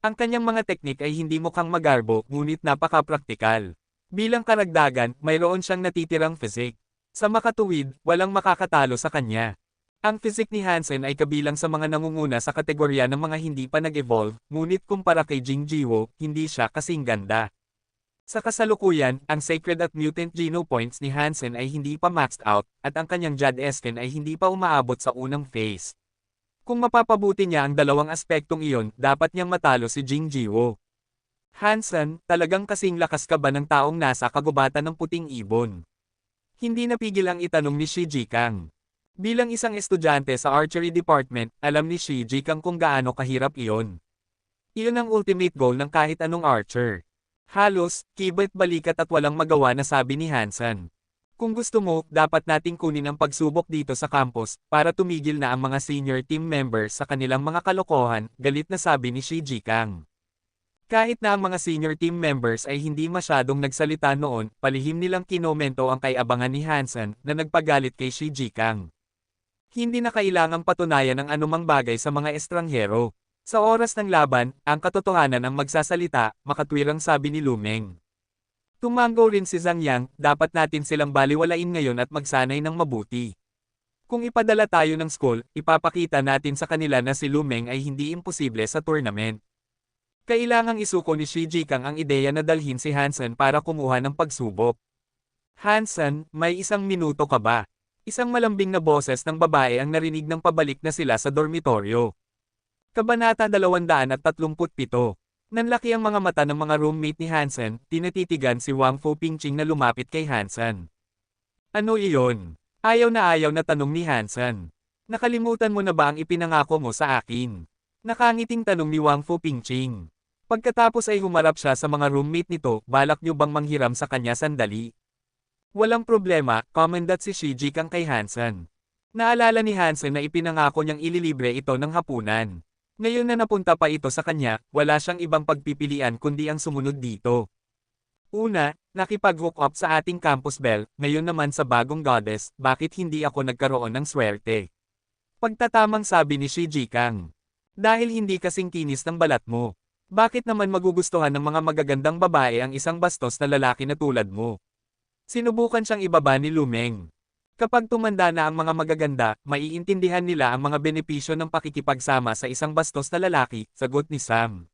Ang kanyang mga teknik ay hindi mukhang magarbo, ngunit napaka-praktikal. Bilang karagdagan, mayroon siyang natitirang physique. Sa makatuwid, walang makakatalo sa kanya. Ang physique ni Hansen ay kabilang sa mga nangunguna sa kategorya ng mga hindi pa nag-evolve, ngunit kumpara kay Jing Jiwoo, hindi siya kasing ganda. Sa kasalukuyan, ang Sacred at Mutant Geno points ni Hansen ay hindi pa maxed out, at ang kanyang Jad Esken ay hindi pa umaabot sa unang phase. Kung mapapabuti niya ang dalawang aspektong iyon, dapat niyang matalo si Jing Jiwoo. Hansen, talagang kasing lakas ka ba ng taong nasa kagubatan ng puting ibon? Hindi napigil ang itanong ni Shi Jikang. Bilang isang estudyante sa archery department, alam ni Shi Jikang kung gaano kahirap iyon. Iyon ang ultimate goal ng kahit anong archer. Halos, kibet balikat at walang magawa na sabi ni Hansen. Kung gusto mo, dapat nating kunin ang pagsubok dito sa campus, para tumigil na ang mga senior team members sa kanilang mga kalokohan, galit na sabi ni Shi Jikang. Kahit na ang mga senior team members ay hindi masyadong nagsalita noon, palihim nilang kinomento ang kay-abangan ni Hansen na nagpagalit kay Shi Jikang. Hindi na kailangang patunayan ang anumang bagay sa mga estranghero. Sa oras ng laban, ang katotohanan ang magsasalita, makatwirang sabi ni Lumeng. Tumango rin si Zhang Yang, dapat natin silang baliwalain ngayon at magsanay ng mabuti. Kung ipadala tayo ng school, ipapakita natin sa kanila na si Lumeng ay hindi imposible sa tournament. Kailangang isuko ni Shi Jikang ang ideya na dalhin si Hansen para kumuha ng pagsubok. Hansen, may 1 minuto ka ba? Isang malambing na boses ng babae ang narinig ng pabalik na sila sa dormitoryo. Kabanata 237. Nanlaki ang mga mata ng mga roommate ni Hansen, tinatitigan si Wang Fu Pingqing na lumapit kay Hansen. Ano iyon? Ayaw na tanong ni Hansen. Nakalimutan mo na ba ang ipinangako mo sa akin? Nakangiting tanong ni Wang Fu Pingqing. Pagkatapos ay humarap siya sa mga roommate nito, balak niyo bang manghiram sa kanya sandali? Walang problema, komendat si Shi Jikang kay Hansen. Naalala ni Hansen na ipinangako niyang ililibre ito ng hapunan. Ngayon na napunta pa ito sa kanya, wala siyang ibang pagpipilian kundi ang sumunod dito. Una, nakipag-hook up sa ating campus bell, ngayon naman sa bagong goddess, bakit hindi ako nagkaroon ng swerte? Pagtatamang sabi ni Shi Jikang. Dahil hindi kasing kinis ng balat mo. Bakit naman magugustuhan ng mga magagandang babae ang isang bastos na lalaki na tulad mo? Sinubukan siyang ibaba ni Lumeng. Kapag tumanda na ang mga magaganda, maiintindihan nila ang mga benepisyo ng pakikipagsama sa isang bastos na lalaki, sagot ni Sam.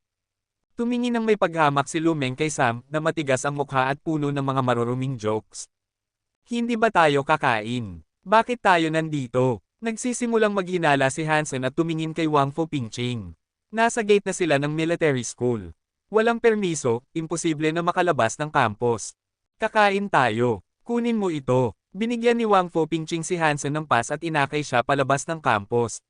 Tumingin ng may paghamak si Lumeng kay Sam na matigas ang mukha at puno ng mga maruruming jokes. Hindi ba tayo kakain? Bakit tayo nandito? Nagsisimulang maghinala si Hansen at tumingin kay Wang Fu Pingqing. Nasa gate na sila ng military school. Walang permiso, imposible na makalabas ng campus. Kakain tayo. Kunin mo ito. Binigyan ni Wang Fu Pingqing si Hansen ng pass at inakay siya palabas ng campus.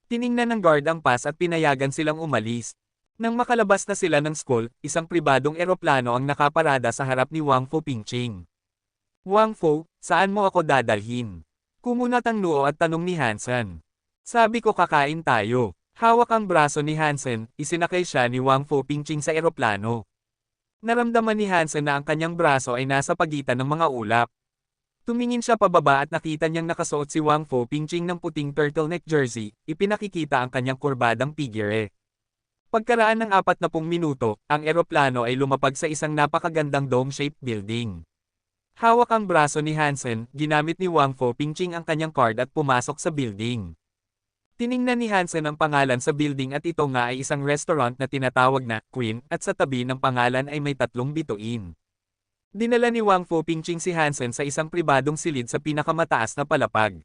Tiningnan ng guard ang pass at pinayagan silang umalis. Nang makalabas na sila ng school, isang pribadong eroplano ang nakaparada sa harap ni Wang Fu Pingqing. Wang Fu, saan mo ako dadalhin? Kumunat ang noo at tanong ni Hansen. Sabi ko kakain tayo. Hawak ang braso ni Hansen, isinakay siya ni Wang Fu Pingqing sa eroplano. Naramdaman ni Hansen na ang kanyang braso ay nasa pagitan ng mga ulap. Tumingin siya pababa at nakita niyang nakasuot si Wang Fu Pingqing ng puting turtleneck jersey, ipinakikita ang kanyang kurbadang figure. Pagkaraan ng 40 minuto, ang eroplano ay lumapag sa isang napakagandang dome-shaped building. Hawak ang braso ni Hansen, ginamit ni Wang Fu Pingqing ang kanyang card at pumasok sa building. Tiningnan ni Hansen ang pangalan sa building at ito nga ay isang restaurant na tinatawag na Queen at sa tabi ng pangalan ay may 3 bituin. Dinala ni Wang Fu Pingqing si Hansen sa isang pribadong silid sa pinakamataas na palapag.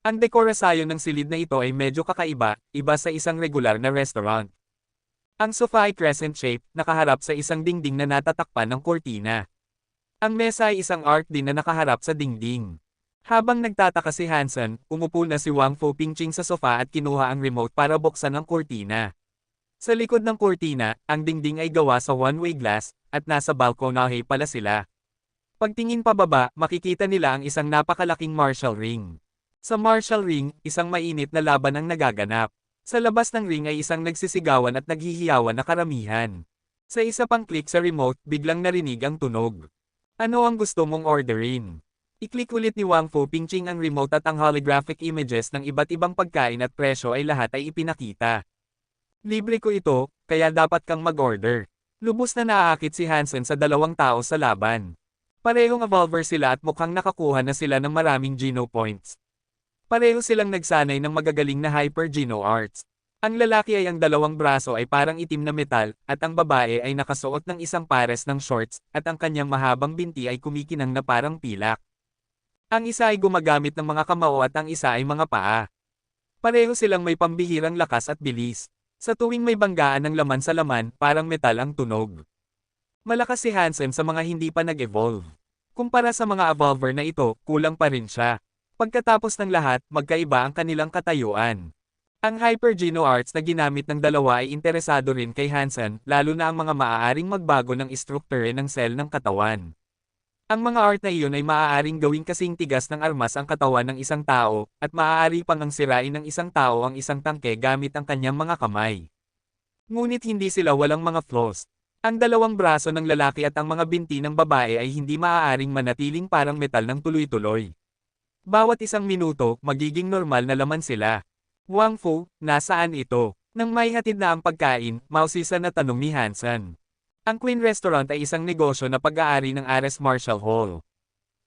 Ang dekorasyon ng silid na ito ay medyo kakaiba, iba sa isang regular na restaurant. Ang sofa ay crescent shape, nakaharap sa isang dingding na natatakpan ng kortina. Ang mesa ay isang arc din na nakaharap sa dingding. Habang nagtataka si Hansen, umupo na si Wang Fu Pingqing sa sofa at kinuha ang remote para buksan ang kortina. Sa likod ng kortina, ang dingding ay gawa sa one-way glass, at nasa balkonahe pala sila. Pagtingin pababa, makikita nila ang isang napakalaking martial ring. Sa martial ring, isang mainit na laban ang nagaganap. Sa labas ng ring ay isang nagsisigawan at naghihiyawan na karamihan. Sa isa pang click sa remote, biglang narinig ang tunog. Ano ang gusto mong orderin? I-click ulit ni Wang Fu Pingqing ang remote at ang holographic images ng iba't ibang pagkain at presyo ay lahat ay ipinakita. Libre ko ito, kaya dapat kang mag-order. Lubos na naaakit si Hansen sa 2 tao sa laban. Parehong evolver sila at mukhang nakakuha na sila ng maraming Geno points. Pareho silang nagsanay ng magagaling na Hyper Geno arts. Ang lalaki ay ang 2 braso ay parang itim na metal, at ang babae ay nakasuot ng isang pares ng shorts, at ang kanyang mahabang binti ay kumikinang na parang pilak. Ang isa ay gumagamit ng mga kamao at ang isa ay mga paa. Pareho silang may pambihirang lakas at bilis. Sa tuwing may banggaan ng laman sa laman, parang metal ang tunog. Malakas si Hansen sa mga hindi pa nag-evolve. Kumpara sa mga evolver na ito, kulang pa rin siya. Pagkatapos ng lahat, magkaiba ang kanilang katayuan. Ang Hyper Geno arts na ginamit ng dalawa ay interesado rin kay Hansen, lalo na ang mga maaaring magbago ng istrukture ng cell ng katawan. Ang mga art na iyon ay maaaring gawing kasing tigas ng armas ang katawan ng isang tao, at maaari pang ang sirain ng isang tao ang isang tangke gamit ang kanyang mga kamay. Ngunit hindi sila walang mga flaws. Ang dalawang braso ng lalaki at ang mga binti ng babae ay hindi maaaring manatiling parang metal ng tuloy-tuloy. Bawat isang minuto, magiging normal na laman sila. Wang Fu, nasaan ito? Nang may hatid na ang pagkain, mausisan na tanong ni Hansen. Ang Queen Restaurant ay isang negosyo na pag-aari ng Ares Martial Hall.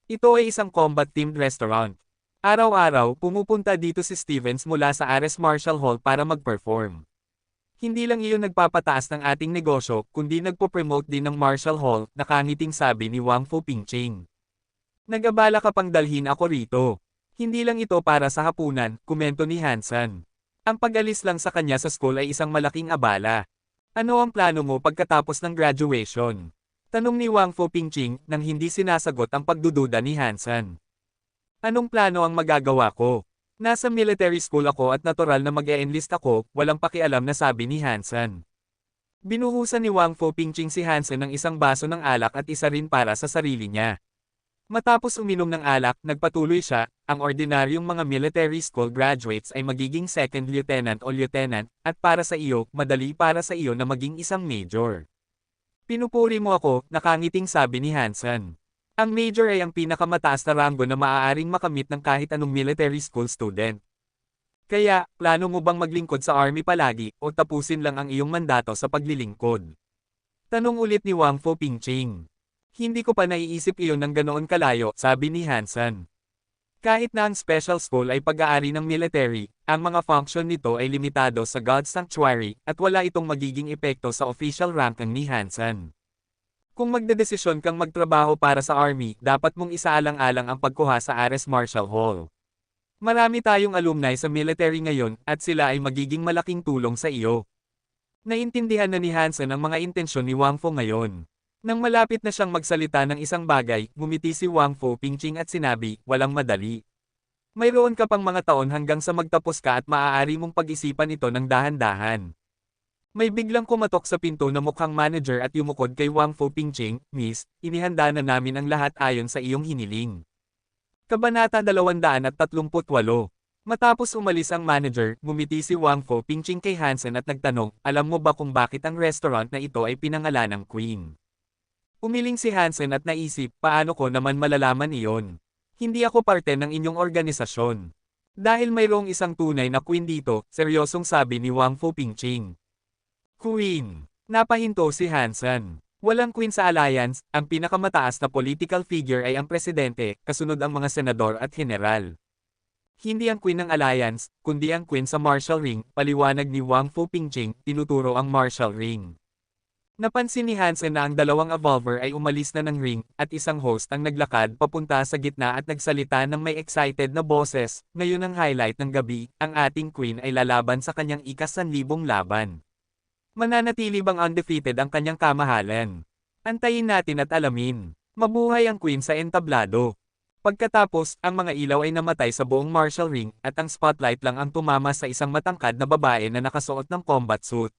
Ito ay isang combat-themed restaurant. Araw-araw, pumupunta dito si Stevens mula sa Ares Martial Hall para mag-perform. Hindi lang iyon nagpapataas ng ating negosyo, kundi nagpo-promote din ng Martial Hall, nakangiting sabi ni Wang Fu Pingching. Nag-abala ka pang dalhin ako rito. Hindi lang ito para sa hapunan, komento ni Hansen. Ang pag-alis lang sa kanya sa school ay isang malaking abala. Ano ang plano mo pagkatapos ng graduation? Tanong ni Wang Fu Pingching nang hindi sinasagot ang pagdududa ni Hansen. Anong plano ang magagawa ko? Nasa military school ako at natural na mag-e-enlist ako, walang pakialam na sabi ni Hansen. Binuhusan ni Wang Fu Pingching si Hansen ng isang baso ng alak at isa rin para sa sarili niya. Matapos uminom ng alak, nagpatuloy siya, ang ordinaryong mga military school graduates ay magiging second lieutenant o lieutenant, at para sa iyo, madali para sa iyo na maging isang major. Pinupuri mo ako, nakangiting sabi ni Hansen. Ang major ay ang pinakamataas na ranggo na maaaring makamit ng kahit anong military school student. Kaya, plano mo bang maglingkod sa army palagi, o tapusin lang ang iyong mandato sa paglilingkod? Tanong ulit ni Wang Fu Pingching. Hindi ko pa naiisip iyon ng ganoon kalayo, sabi ni Hansen. Kahit na ang special school ay pag-aari ng military, ang mga function nito ay limitado sa God's Sanctuary, at wala itong magiging epekto sa official ranking ni Hansen. Kung magdedesisyon kang magtrabaho para sa army, dapat mong isaalang-alang ang pagkuha sa Ares Martial Hall. Marami tayong alumni sa military ngayon, at sila ay magiging malaking tulong sa iyo. Naintindihan na ni Hansen ang mga intensyon ni Wang Fu ngayon. Nang malapit na siyang magsalita ng isang bagay, ngumiti si Wang Fu Pingching at sinabi, walang madali. Mayroon ka pang mga taon hanggang sa magtapos ka at maaari mong pag-isipan ito ng dahan-dahan. May biglang kumatok sa pinto na mukhang manager at yumukod kay Wang Fu Pingching, Miss, inihanda na namin ang lahat ayon sa iyong hiniling. Kabanata 238. Matapos umalis ang manager, ngumiti si Wang Fu Pingching kay Hansen at nagtanong, alam mo ba kung bakit ang restaurant na ito ay pinangalan ng Queen? Umiling si Hansen at naisip, paano ko naman malalaman iyon? Hindi ako parte ng inyong organisasyon. Dahil mayroong isang tunay na queen dito, seryosong sabi ni Wang Fu Pingching. Queen. Napahinto si Hansen. Walang queen sa alliance, ang pinakamataas na political figure ay ang presidente, kasunod ang mga senador at general. Hindi ang queen ng alliance, kundi ang queen sa Martial Ring, paliwanag ni Wang Fu Pingching, tinuturo ang Martial Ring. Napansin ni Hansen na ang dalawang evolver ay umalis na ng ring, at isang host ang naglakad papunta sa gitna at nagsalita ng may excited na boses, ngayon ang highlight ng gabi, ang ating queen ay lalaban sa kanyang ika-1,000 laban. Mananatili bang undefeated ang kanyang kamahalan? Antayin natin at alamin. Mabuhay ang queen sa entablado. Pagkatapos, ang mga ilaw ay namatay sa buong Martial Ring, at ang spotlight lang ang tumama sa isang matangkad na babae na nakasuot ng combat suit.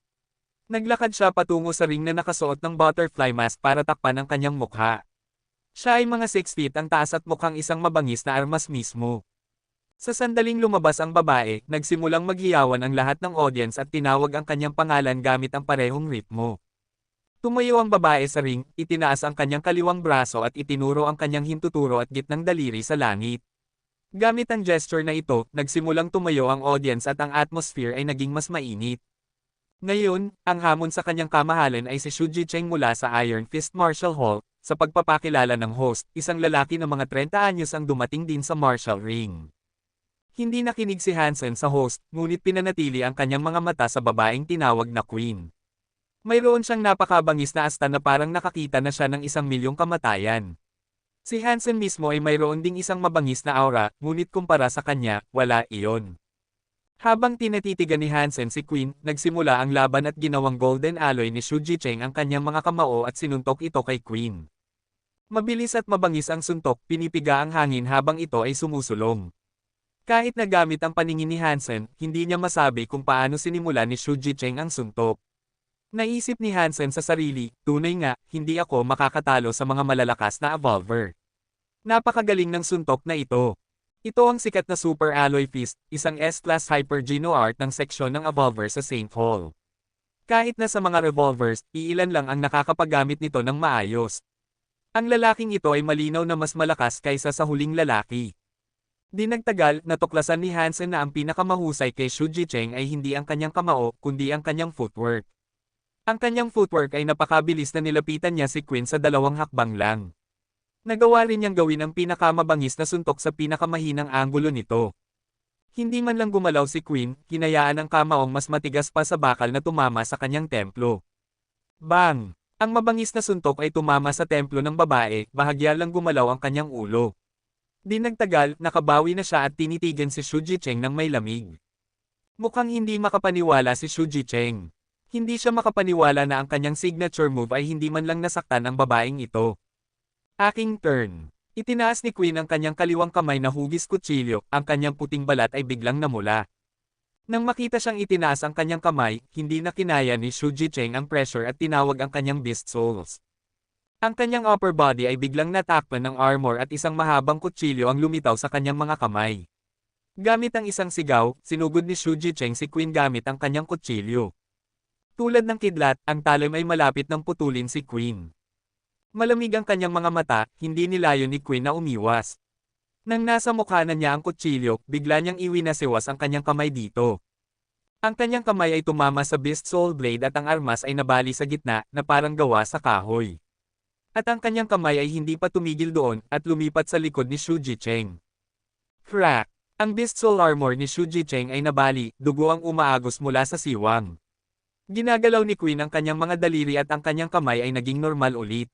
Naglakad siya patungo sa ring na nakasuot ng butterfly mask para takpan ang kanyang mukha. Siya ay mga 6 feet ang taas at mukhang isang mabangis na armas mismo. Sa sandaling lumabas ang babae, nagsimulang maghiyawan ang lahat ng audience at tinawag ang kanyang pangalan gamit ang parehong ritmo. Tumayo ang babae sa ring, itinaas ang kanyang kaliwang braso at itinuro ang kanyang hintuturo at gitnang daliri sa langit. Gamit ang gesture na ito, nagsimulang tumayo ang audience at ang atmosphere ay naging mas mainit. Ngayon, ang hamon sa kanyang kamahalan ay si Xu Jicheng mula sa Iron Fist Martial Hall, sa pagpapakilala ng host, isang lalaki na mga 30 anyos ang dumating din sa Martial Ring. Hindi nakinig si Hansen sa host, ngunit pinanatili ang kanyang mga mata sa babaeng tinawag na Queen. Mayroon siyang napakabangis na asta na parang nakakita na siya ng 1,000,000 kamatayan. Si Hansen mismo ay mayroon ding isang mabangis na aura, ngunit kumpara sa kanya, wala iyon. Habang tinatitigan ni Hansen si Queen, nagsimula ang laban at ginawang golden alloy ni Xu Jicheng ang kanyang mga kamao at sinuntok ito kay Queen. Mabilis at mabangis ang suntok, pinipiga ang hangin habang ito ay sumusulong. Kahit na gamit ang paningin ni Hansen, hindi niya masabi kung paano sinimula ni Xu Jicheng ang suntok. Naisip ni Hansen sa sarili, tunay nga, hindi ako makakatalo sa mga malalakas na evolver. Napakagaling ng suntok na ito. Ito ang sikat na Super Alloy Fist, isang S-Class Hyper Geno Art ng seksyon ng evolver sa St. Hall. Kahit na sa mga revolvers, iilan lang ang nakakapaggamit nito ng maayos. Ang lalaking ito ay malinaw na mas malakas kaysa sa huling lalaki. Di nagtagal, natuklasan ni Hansen na ang pinakamahusay kay Xu Jicheng ay hindi ang kanyang kamao, kundi ang kanyang footwork. Ang kanyang footwork ay napakabilis na nilapitan niya si Queen sa 2 hakbang lang. Nagawa rin niyang gawin ang pinakamabangis na suntok sa pinakamahinang anggulo nito. Hindi man lang gumalaw si Queen, hinayaan ang kamaong mas matigas pa sa bakal na tumama sa kanyang templo. Bang! Ang mabangis na suntok ay tumama sa templo ng babae, bahagya lang gumalaw ang kanyang ulo. Di nagtagal, nakabawi na siya at tinitigan si Xu Jicheng ng may lamig. Mukhang hindi makapaniwala si Xu Jicheng. Hindi siya makapaniwala na ang kanyang signature move ay hindi man lang nasaktan ang babaeng ito. Aking turn. Itinaas ni Queen ang kanyang kaliwang kamay na hugis kutsilyo, ang kanyang puting balat ay biglang namula. Nang makita siyang itinaas ang kanyang kamay, hindi na kinaya ni Xu Jicheng ang pressure at tinawag ang kanyang Beast Souls. Ang kanyang upper body ay biglang natakpan ng armor at isang mahabang kutsilyo ang lumitaw sa kanyang mga kamay. Gamit ang isang sigaw, sinugod ni Xu Jicheng si Queen gamit ang kanyang kutsilyo. Tulad ng kidlat, ang talim ay malapit ng putulin si Queen. Malamig ang kanyang mga mata, hindi nilayon ni Queen na umiwas. Nang nasa mukha na niya ang kutsilyo, bigla niyang iwinasiwas ang kanyang kamay dito. Ang kanyang kamay ay tumama sa Beast Soul Blade at ang armas ay nabali sa gitna, na parang gawa sa kahoy. At ang kanyang kamay ay hindi pa tumigil doon, at lumipat sa likod ni Xu Jicheng. Crack! Ang Beast Soul Armor ni Xu Jicheng ay nabali, dugo ang umaagos mula sa siwang. Ginagalaw ni Queen ang kanyang mga daliri at ang kanyang kamay ay naging normal ulit.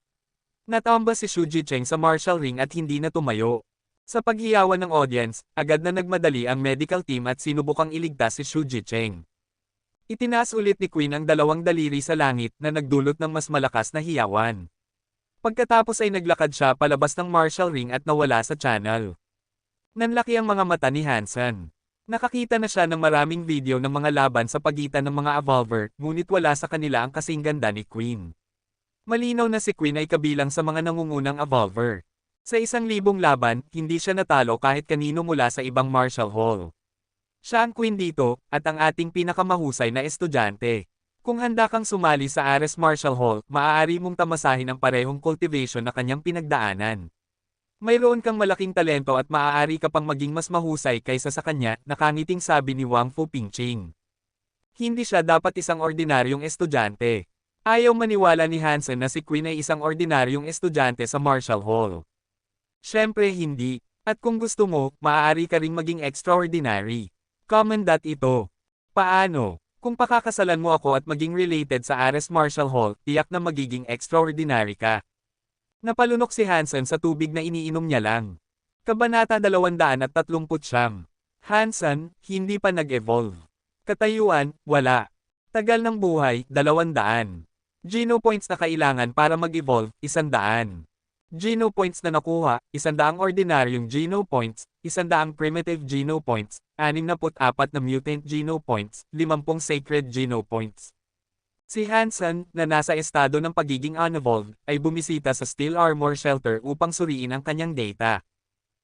Natamba si Xu Jicheng sa martial ring at hindi na tumayo. Sa paghiyawan ng audience, agad na nagmadali ang medical team at sinubukang iligtas si Xu Jicheng. Itinaas ulit ni Queen ang 2 daliri sa langit na nagdulot ng mas malakas na hiyawan. Pagkatapos ay naglakad siya palabas ng martial ring at nawala sa channel. Nanlaki ang mga mata ni Hansen. Nakakita na siya ng maraming video ng mga laban sa pagitan ng mga evolver, ngunit wala sa kanila ang kasing ganda ni Queen. Malinaw na si Queen ay kabilang sa mga nangungunang evolver. Sa 1,000 laban, hindi siya natalo kahit kanino mula sa ibang martial hall. Siya ang Queen dito, at ang ating pinakamahusay na estudyante. Kung handa kang sumali sa Ares Martial Hall, maaari mong tamasahin ang parehong cultivation na kanyang pinagdaanan. Mayroon kang malaking talento at maaari ka pang maging mas mahusay kaysa sa kanya, nakangiting sabi ni Wang Fu Pingqing. Hindi siya dapat isang ordinaryong estudyante. Ayaw maniwala ni Hansen na si Queen ay isang ordinaryong estudyante sa Martial Hall. Siyempre hindi, at kung gusto mo, maaari ka ring maging extraordinary. Comment ito. Paano? Kung pakakasalan mo ako at maging related sa Ares Martial Hall, tiyak na magiging extraordinary ka. Napalunok si Hansen sa tubig na iniinom niya lang. Kabanata 239. Hansen, hindi pa nag-evolve. Katayuan, wala. Tagal ng buhay, 200. Geno points na kailangan para mag-evolve, 100. Geno points na nakuha, 100 ordinaryong Geno points, 100 primitive Geno points, 64 na mutant Geno points, 50 sacred Geno points. Si Hansen, na nasa estado ng pagiging unevolved, ay bumisita sa Steel Armor Shelter upang suriin ang kanyang data.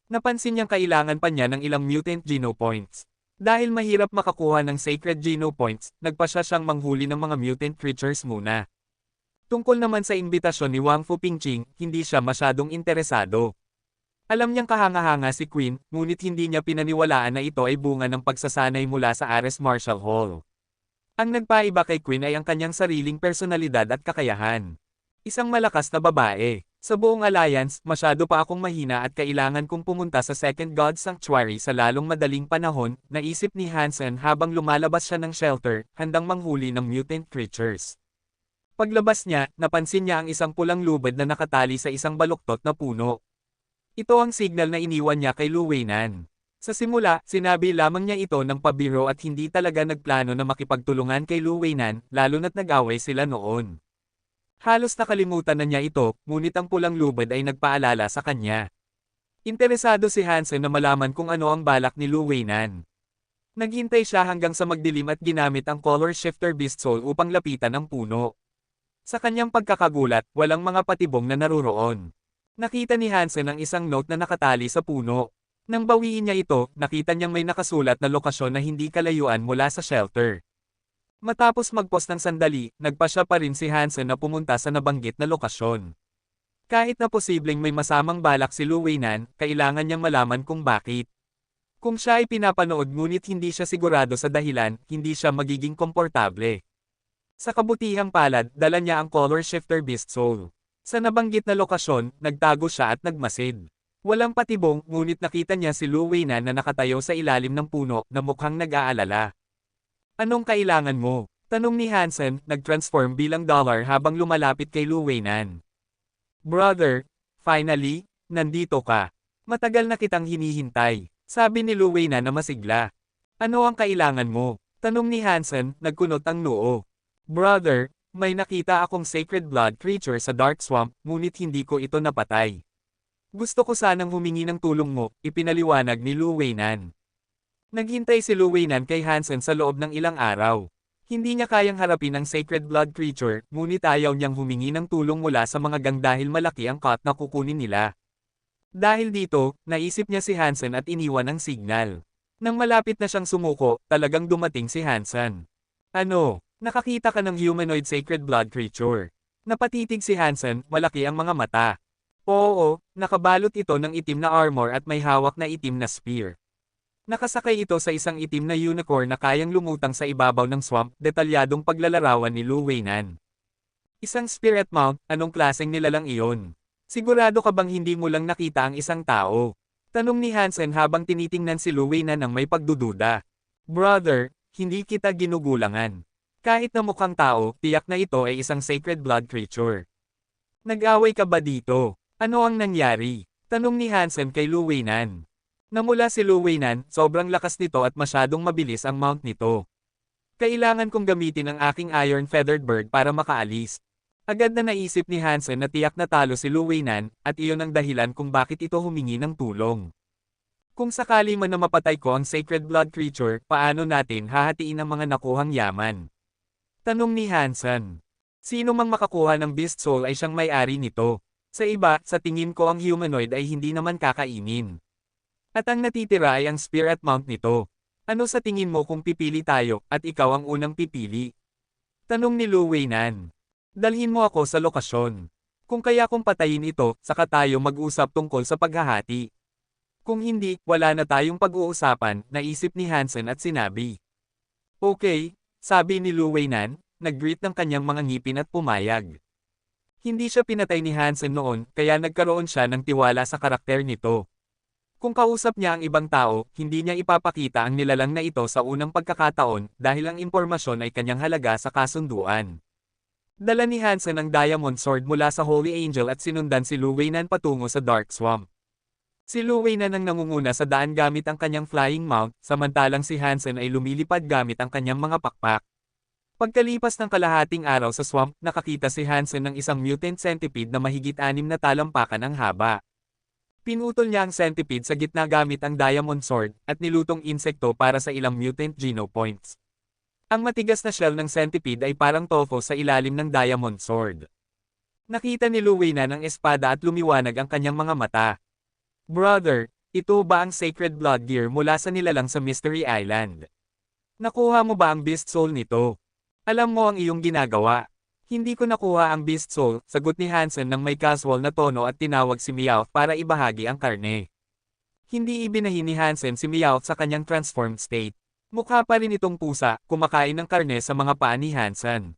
Napansin niyang kailangan pa niya ng ilang mutant Geno points. Dahil mahirap makakuha ng sacred Geno points, nagpasya siyang manghuli ng mga mutant creatures muna. Tungkol naman sa imbitasyon ni Wang Fu Pingqing, hindi siya masyadong interesado. Alam niyang kahanga-hanga si Queen, ngunit hindi niya pinaniwalaan na ito ay bunga ng pagsasanay mula sa Ares Martial Hall. Ang nagpaiba kay Queen ay ang kanyang sariling personalidad at kakayahan. Isang malakas na babae. Sa buong alliance, masyado pa akong mahina at kailangan kong pumunta sa Second God Sanctuary sa lalong madaling panahon, naisip ni Hansen habang lumalabas siya ng shelter, handang manghuli ng mutant creatures. Paglabas niya, napansin niya ang isang pulang lubid na nakatali sa isang baluktot na puno. Ito ang signal na iniwan niya kay Lu Weinan. Sa simula, sinabi lamang niya ito ng pabiro at hindi talaga nagplano na makipagtulungan kay Lu Weinan, lalo na't nag-away sila noon. Halos nakalimutan na niya ito, ngunit ang pulang lubid ay nagpaalala sa kanya. Interesado si Hansen na malaman kung ano ang balak ni Lu Weinan. Naghintay siya hanggang sa magdilim at ginamit ang Color Shifter Beast Soul upang lapitan ang puno. Sa kanyang pagkakagulat, walang mga patibong na naruroon. Nakita ni Hansen ang isang note na nakatali sa puno. Nang bawiin niya ito, nakita niyang may nakasulat na lokasyon na hindi kalayuan mula sa shelter. Matapos mag-pause ng sandali, nagpasya pa rin si Hansen na pumunta sa nabanggit na lokasyon. Kahit na posibleng may masamang balak si Lu Weinan, kailangan niyang malaman kung bakit. Kung siya ay pinapanood ngunit hindi siya sigurado sa dahilan, hindi siya magiging komportable. Sa kabutihang palad, dala niya ang Color Shifter Beast Soul. Sa nabanggit na lokasyon, nagtago siya at nagmasid. Walang patibong, ngunit nakita niya si Lu Weinan na nakatayo sa ilalim ng puno na mukhang nag-aalala. Anong kailangan mo? Tanong ni Hansen, nag-transform bilang dollar habang lumalapit kay Lu Weinan. Brother, finally, nandito ka. Matagal na kitang hinihintay. Sabi ni Lu Weinan na masigla. Ano ang kailangan mo? Tanong ni Hansen, nagkunot ang noo. Brother, may nakita akong sacred blood creature sa Dark Swamp, ngunit hindi ko ito napatay. Gusto ko sanang humingi ng tulong mo, ipinaliwanag ni Lu Weinan. Naghintay si Lu Weinan kay Hansen sa loob ng ilang araw. Hindi niya kayang harapin ang sacred blood creature, ngunit ayaw niyang humingi ng tulong mula sa mga gang dahil malaki ang cut na kukunin nila. Dahil dito, naisip niya si Hansen at iniwan ang signal. Nang malapit na siyang sumuko, talagang dumating si Hansen. Ano? Nakakita ka ng humanoid sacred blood creature. Napatitig si Hansen, malaki ang mga mata. Oo, nakabalot ito ng itim na armor at may hawak na itim na spear. Nakasakay ito sa isang itim na unicorn na kayang lumutang sa ibabaw ng swamp, detalyadong paglalarawan ni Lu Weinan. Isang spirit mount, anong klaseng nilalang iyon? Sigurado ka bang hindi mo lang nakita ang isang tao? Tanong ni Hansen habang tinitingnan si Lu Weinan ng may pagdududa. Brother, hindi kita ginugulangan. Kahit na mukhang tao, tiyak na ito ay isang sacred blood creature. Nag-away ka ba dito? Ano ang nangyari? Tanong ni Hansen kay Lu Weinan. Namula si Lu Weinan, sobrang lakas nito at masyadong mabilis ang mount nito. Kailangan kong gamitin ang aking iron feathered bird para makaalis. Agad na naisip ni Hansen na tiyak na talo si Lu Weinan, at iyon ang dahilan kung bakit ito humingi ng tulong. Kung sakali man na mapatay ko ang sacred blood creature, paano natin hahatiin ang mga nakuhang yaman? Tanong ni Hansen. Sino mang makakuha ng beast soul ay siyang may-ari nito. Sa iba, sa tingin ko ang humanoid ay hindi naman kakainin. At ang natitira ay ang spirit mount nito. Ano sa tingin mo kung pipili tayo, at ikaw ang unang pipili? Tanong ni Lu Weinan. Dalhin mo ako sa lokasyon. Kung kaya kong patayin ito, saka tayo mag-usap tungkol sa paghahati. Kung hindi, wala na tayong pag-uusapan, naisip ni Hansen at sinabi. Okay. Sabi ni Lu Weinan, nag-greet ng kanyang mga ngipin at pumayag. Hindi siya pinatay ni Hansen noon, kaya nagkaroon siya ng tiwala sa karakter nito. Kung kausap niya ang ibang tao, hindi niya ipapakita ang nilalang na ito sa unang pagkakataon, dahil ang impormasyon ay kanyang halaga sa kasunduan. Dala ni Hansen ang Diamond Sword mula sa Holy Angel at sinundan si Lu Weinan patungo sa Dark Swamp. Si Lu Weinan ang nangunguna sa daan gamit ang kanyang flying mount, samantalang si Hansen ay lumilipad gamit ang kanyang mga pakpak. Pagkalipas ng kalahating araw sa swamp, nakakita si Hansen ng isang mutant centipede na mahigit 6 na talampakan ang haba. Pinutol niya ang centipede sa gitna gamit ang Diamond Sword, at nilutong insekto para sa ilang mutant genopoints. Ang matigas na shell ng centipede ay parang tofu sa ilalim ng Diamond Sword. Nakita ni Lu Weinan ang espada at lumiwanag ang kanyang mga mata. Brother, ito ba ang sacred blood gear mula sa nilalang sa Mystery Island? Nakuha mo ba ang beast soul nito? Alam mo ang iyong ginagawa. Hindi ko nakuha ang beast soul, sagot ni Hansen ng may casual na tono at tinawag si Meowth para ibahagi ang karne. Hindi ibinahin ni Hansen si Meowth sa kanyang transformed state. Mukha pa rin itong pusa, kumakain ng karne sa mga paa ni Hansen.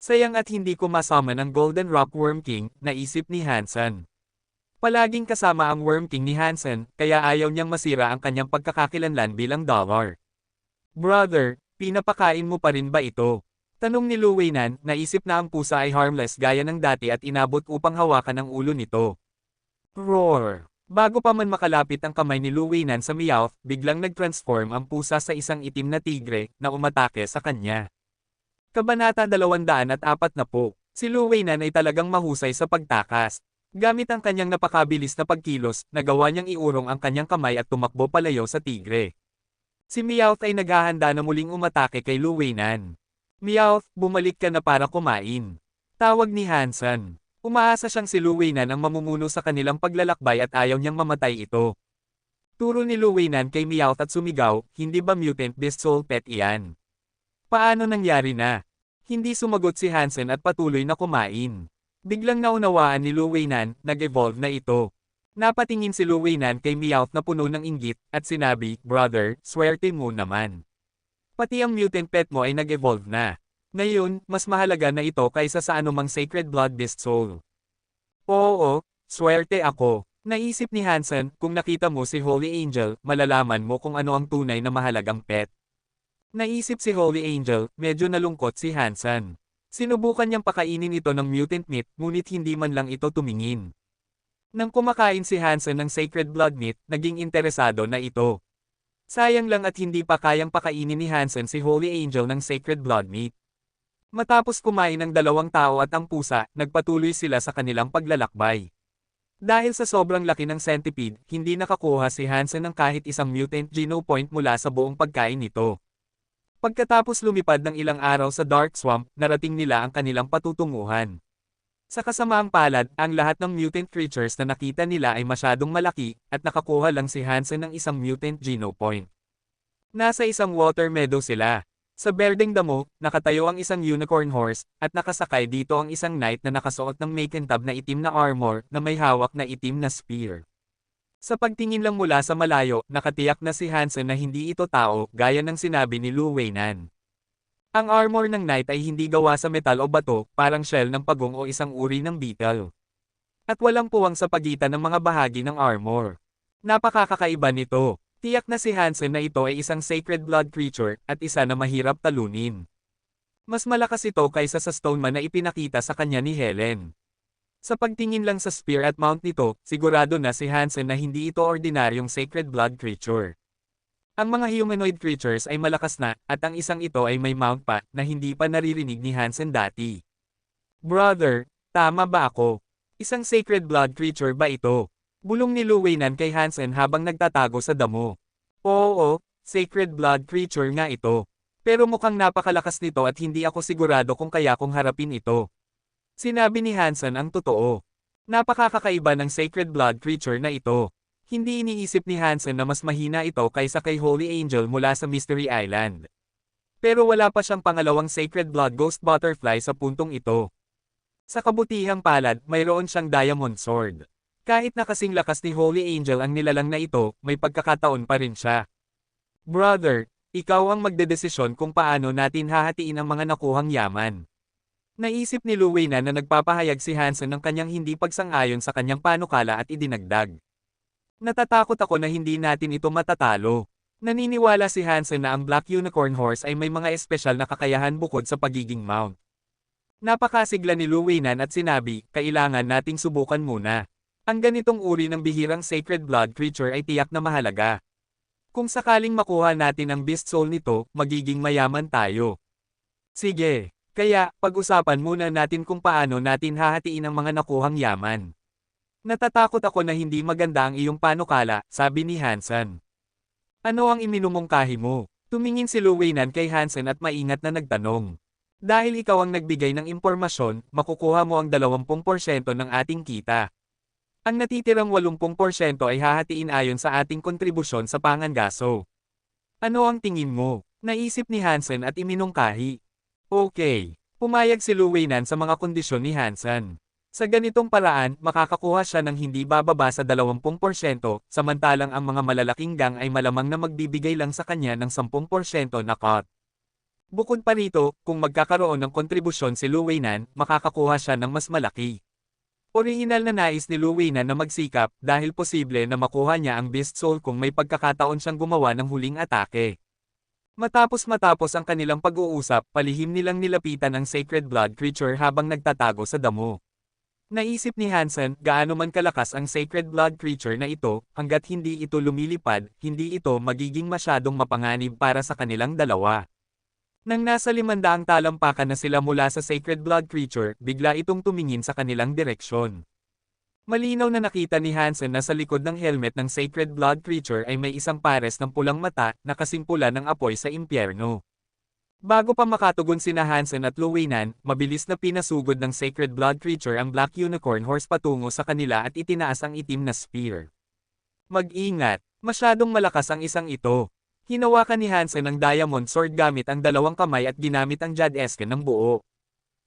Sayang at hindi ko masummon ang Golden Rock Worm King, naisip ni Hansen. Palaging kasama ang Worm King ni Hansen, kaya ayaw niyang masira ang kanyang pagkakakilanlan bilang dollar. Brother, pinapakain mo pa rin ba ito? Tanong ni Lu Weinan, naisip na ang pusa ay harmless gaya ng dati at inabot upang hawakan ang ulo nito. Roar! Bago pa man makalapit ang kamay ni Lu Weinan sa Meowth, biglang nag-transform ang pusa sa isang itim na tigre, na umatake sa kanya. Kabanata 240. Si Lu Weinan ay talagang mahusay sa pagtakas. Gamit ang kanyang napakabilis na pagkilos, nagawa niyang iurong ang kanyang kamay at tumakbo palayo sa tigre. Si Meowth ay naghahanda na muling umatake kay Lu Weinan. Meowth, bumalik ka na para kumain. Tawag ni Hansen. Umaasa siyang si Lu Weinan ang mamumuno sa kanilang paglalakbay at ayaw niyang mamatay ito. Turo ni Lu Weinan kay Meowth at sumigaw, hindi ba mutant beast soul pet iyan? Paano nangyari na? Hindi sumagot si Hansen at patuloy na kumain. Biglang naunawaan ni Lu Weinan, nag-evolve na ito. Napatingin si Lu Weinan kay Meowth na puno ng inggit, at sinabi, brother, swerte mo naman. Pati ang mutant pet mo ay nag-evolve na. Ngayon, mas mahalaga na ito kaysa sa anumang sacred blood beast soul. Oo, swerte ako. Naisip ni Hansen, kung nakita mo si Holy Angel, malalaman mo kung ano ang tunay na mahalagang pet. Naisip si Holy Angel, medyo nalungkot si Hansen. Sinubukan niyang pakainin ito ng mutant meat, ngunit hindi man lang ito tumingin. Nang kumakain si Hansen ng sacred blood meat, naging interesado na ito. Sayang lang at hindi pa kayang pakainin ni Hansen si Holy Angel ng sacred blood meat. Matapos kumain ng dalawang tao at ang pusa, nagpatuloy sila sa kanilang paglalakbay. Dahil sa sobrang laki ng centipede, hindi nakakuha si Hansen ng kahit isang mutant geno point mula sa buong pagkain nito. Pagkatapos lumipad ng ilang araw sa Dark Swamp, narating nila ang kanilang patutunguhan. Sa kasamaang palad, ang lahat ng mutant creatures na nakita nila ay masyadong malaki, at nakakuha lang si Hansen ng isang mutant geno point. Nasa isang water meadow sila. Sa berdeng damo, nakatayo ang isang unicorn horse, at nakasakay dito ang isang knight na nakasuot ng makintab na itim na armor, na may hawak na itim na spear. Sa pagtingin lang mula sa malayo, nakatiyak na si Hansen na hindi ito tao, gaya ng sinabi ni Lu Weinan. Ang armor ng knight ay hindi gawa sa metal o bato, parang shell ng pagong o isang uri ng beetle. At walang puwang sa pagitan ng mga bahagi ng armor. Napakakakaiba nito. Tiyak na si Hansen na ito ay isang sacred blood creature, at isa na mahirap talunin. Mas malakas ito kaysa sa Stoneman na ipinakita sa kanya ni Helen. Sa pagtingin lang sa spear at mount nito, sigurado na si Hansen na hindi ito ordinaryong sacred blood creature. Ang mga humanoid creatures ay malakas na, at ang isang ito ay may mount pa, na hindi pa naririnig ni Hansen dati. Brother, tama ba ako? Isang sacred blood creature ba ito? Bulong ni Lu Weinan kay Hansen habang nagtatago sa damo. Oo, sacred blood creature nga ito. Pero mukhang napakalakas nito at hindi ako sigurado kung kaya kong harapin ito. Sinabi ni Hansen ang totoo. Napakakakaiba ng sacred blood creature na ito. Hindi iniisip ni Hansen na mas mahina ito kaysa kay Holy Angel mula sa Mystery Island. Pero wala pa siyang pangalawang sacred blood ghost butterfly sa puntong ito. Sa kabutihang palad, mayroon siyang diamond sword. Kahit na kasing lakas ni Holy Angel ang nilalang na ito, may pagkakataon pa rin siya. Brother, ikaw ang magdedesisyon kung paano natin hahatiin ang mga nakuhang yaman. Naisip ni Lu Weinan na nagpapahayag si Hansen ng kanyang hindi pagsang-ayon sa kanyang panukala at idinagdag. Natatakot ako na hindi natin ito matatalo. Naniniwala si Hansen na ang Black Unicorn Horse ay may mga espesyal na kakayahan bukod sa pagiging mount. Napakasigla ni Lu Weinan at sinabi, kailangan nating subukan muna. Ang ganitong uri ng bihirang sacred blood creature ay tiyak na mahalaga. Kung sakaling makuha natin ang beast soul nito, magiging mayaman tayo. Sige, kaya, pag-usapan muna natin kung paano natin hahatiin ang mga nakuhang yaman. Natatakot ako na hindi maganda ang iyong panukala, sabi ni Hansen. Ano ang iminumungkahi mo? Tumingin si Lu Weinan kay Hansen at maingat na nagtanong. Dahil ikaw ang nagbigay ng impormasyon, makukuha mo ang 20% ng ating kita. Ang natitirang 80% ay hahatiin ayon sa ating kontribusyon sa pangangaso. Ano ang tingin mo? Naisip ni Hansen at iminungkahi. Okay. Pumayag si Lu Weinan sa mga kondisyon ni Hansen. Sa ganitong paraan, makakakuha siya ng hindi bababa sa 20%, samantalang ang mga malalaking gang ay malamang na magbibigay lang sa kanya ng 10% na cut. Bukod pa rito, kung magkakaroon ng kontribusyon si Lu Weinan, makakakuha siya ng mas malaki. Orihinal na nais ni Lu Weinan na magsikap dahil posible na makuha niya ang Beast Soul kung may pagkakataon siyang gumawa ng huling atake. Matapos ang kanilang pag-uusap, palihim nilang nilapitan ang sacred blood creature habang nagtatago sa damo. Naisip ni Hansen, gaano man kalakas ang sacred blood creature na ito, hanggat hindi ito lumilipad, hindi ito magiging masyadong mapanganib para sa kanilang dalawa. Nang nasa 500 talampakan na sila mula sa sacred blood creature, bigla itong tumingin sa kanilang direksyon. Malinaw na nakita ni Hansen na sa likod ng helmet ng Sacred Blood Creature ay may isang pares ng pulang mata na kasimpulan ng apoy sa impyerno. Bago pa makatugon sina Hansen at Luwinan, mabilis na pinasugod ng Sacred Blood Creature ang Black Unicorn Horse patungo sa kanila at itinaas ang itim na spear. Mag-ingat, masyadong malakas ang isang ito. Hinawakan ni Hansen ang Diamond Sword gamit ang dalawang kamay at ginamit ang Jadesken ng buo.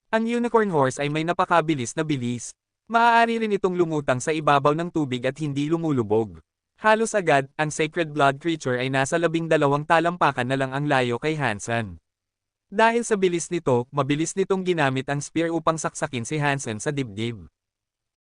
Ang Unicorn Horse ay may napakabilis na bilis. Maaari rin itong lumutang sa ibabaw ng tubig at hindi lumulubog. Halos agad, ang Sacred Blood Creature ay nasa 12 talampakan na lang ang layo kay Hansen. Dahil sa bilis nito, mabilis nitong ginamit ang spear upang saksakin si Hansen sa dibdib.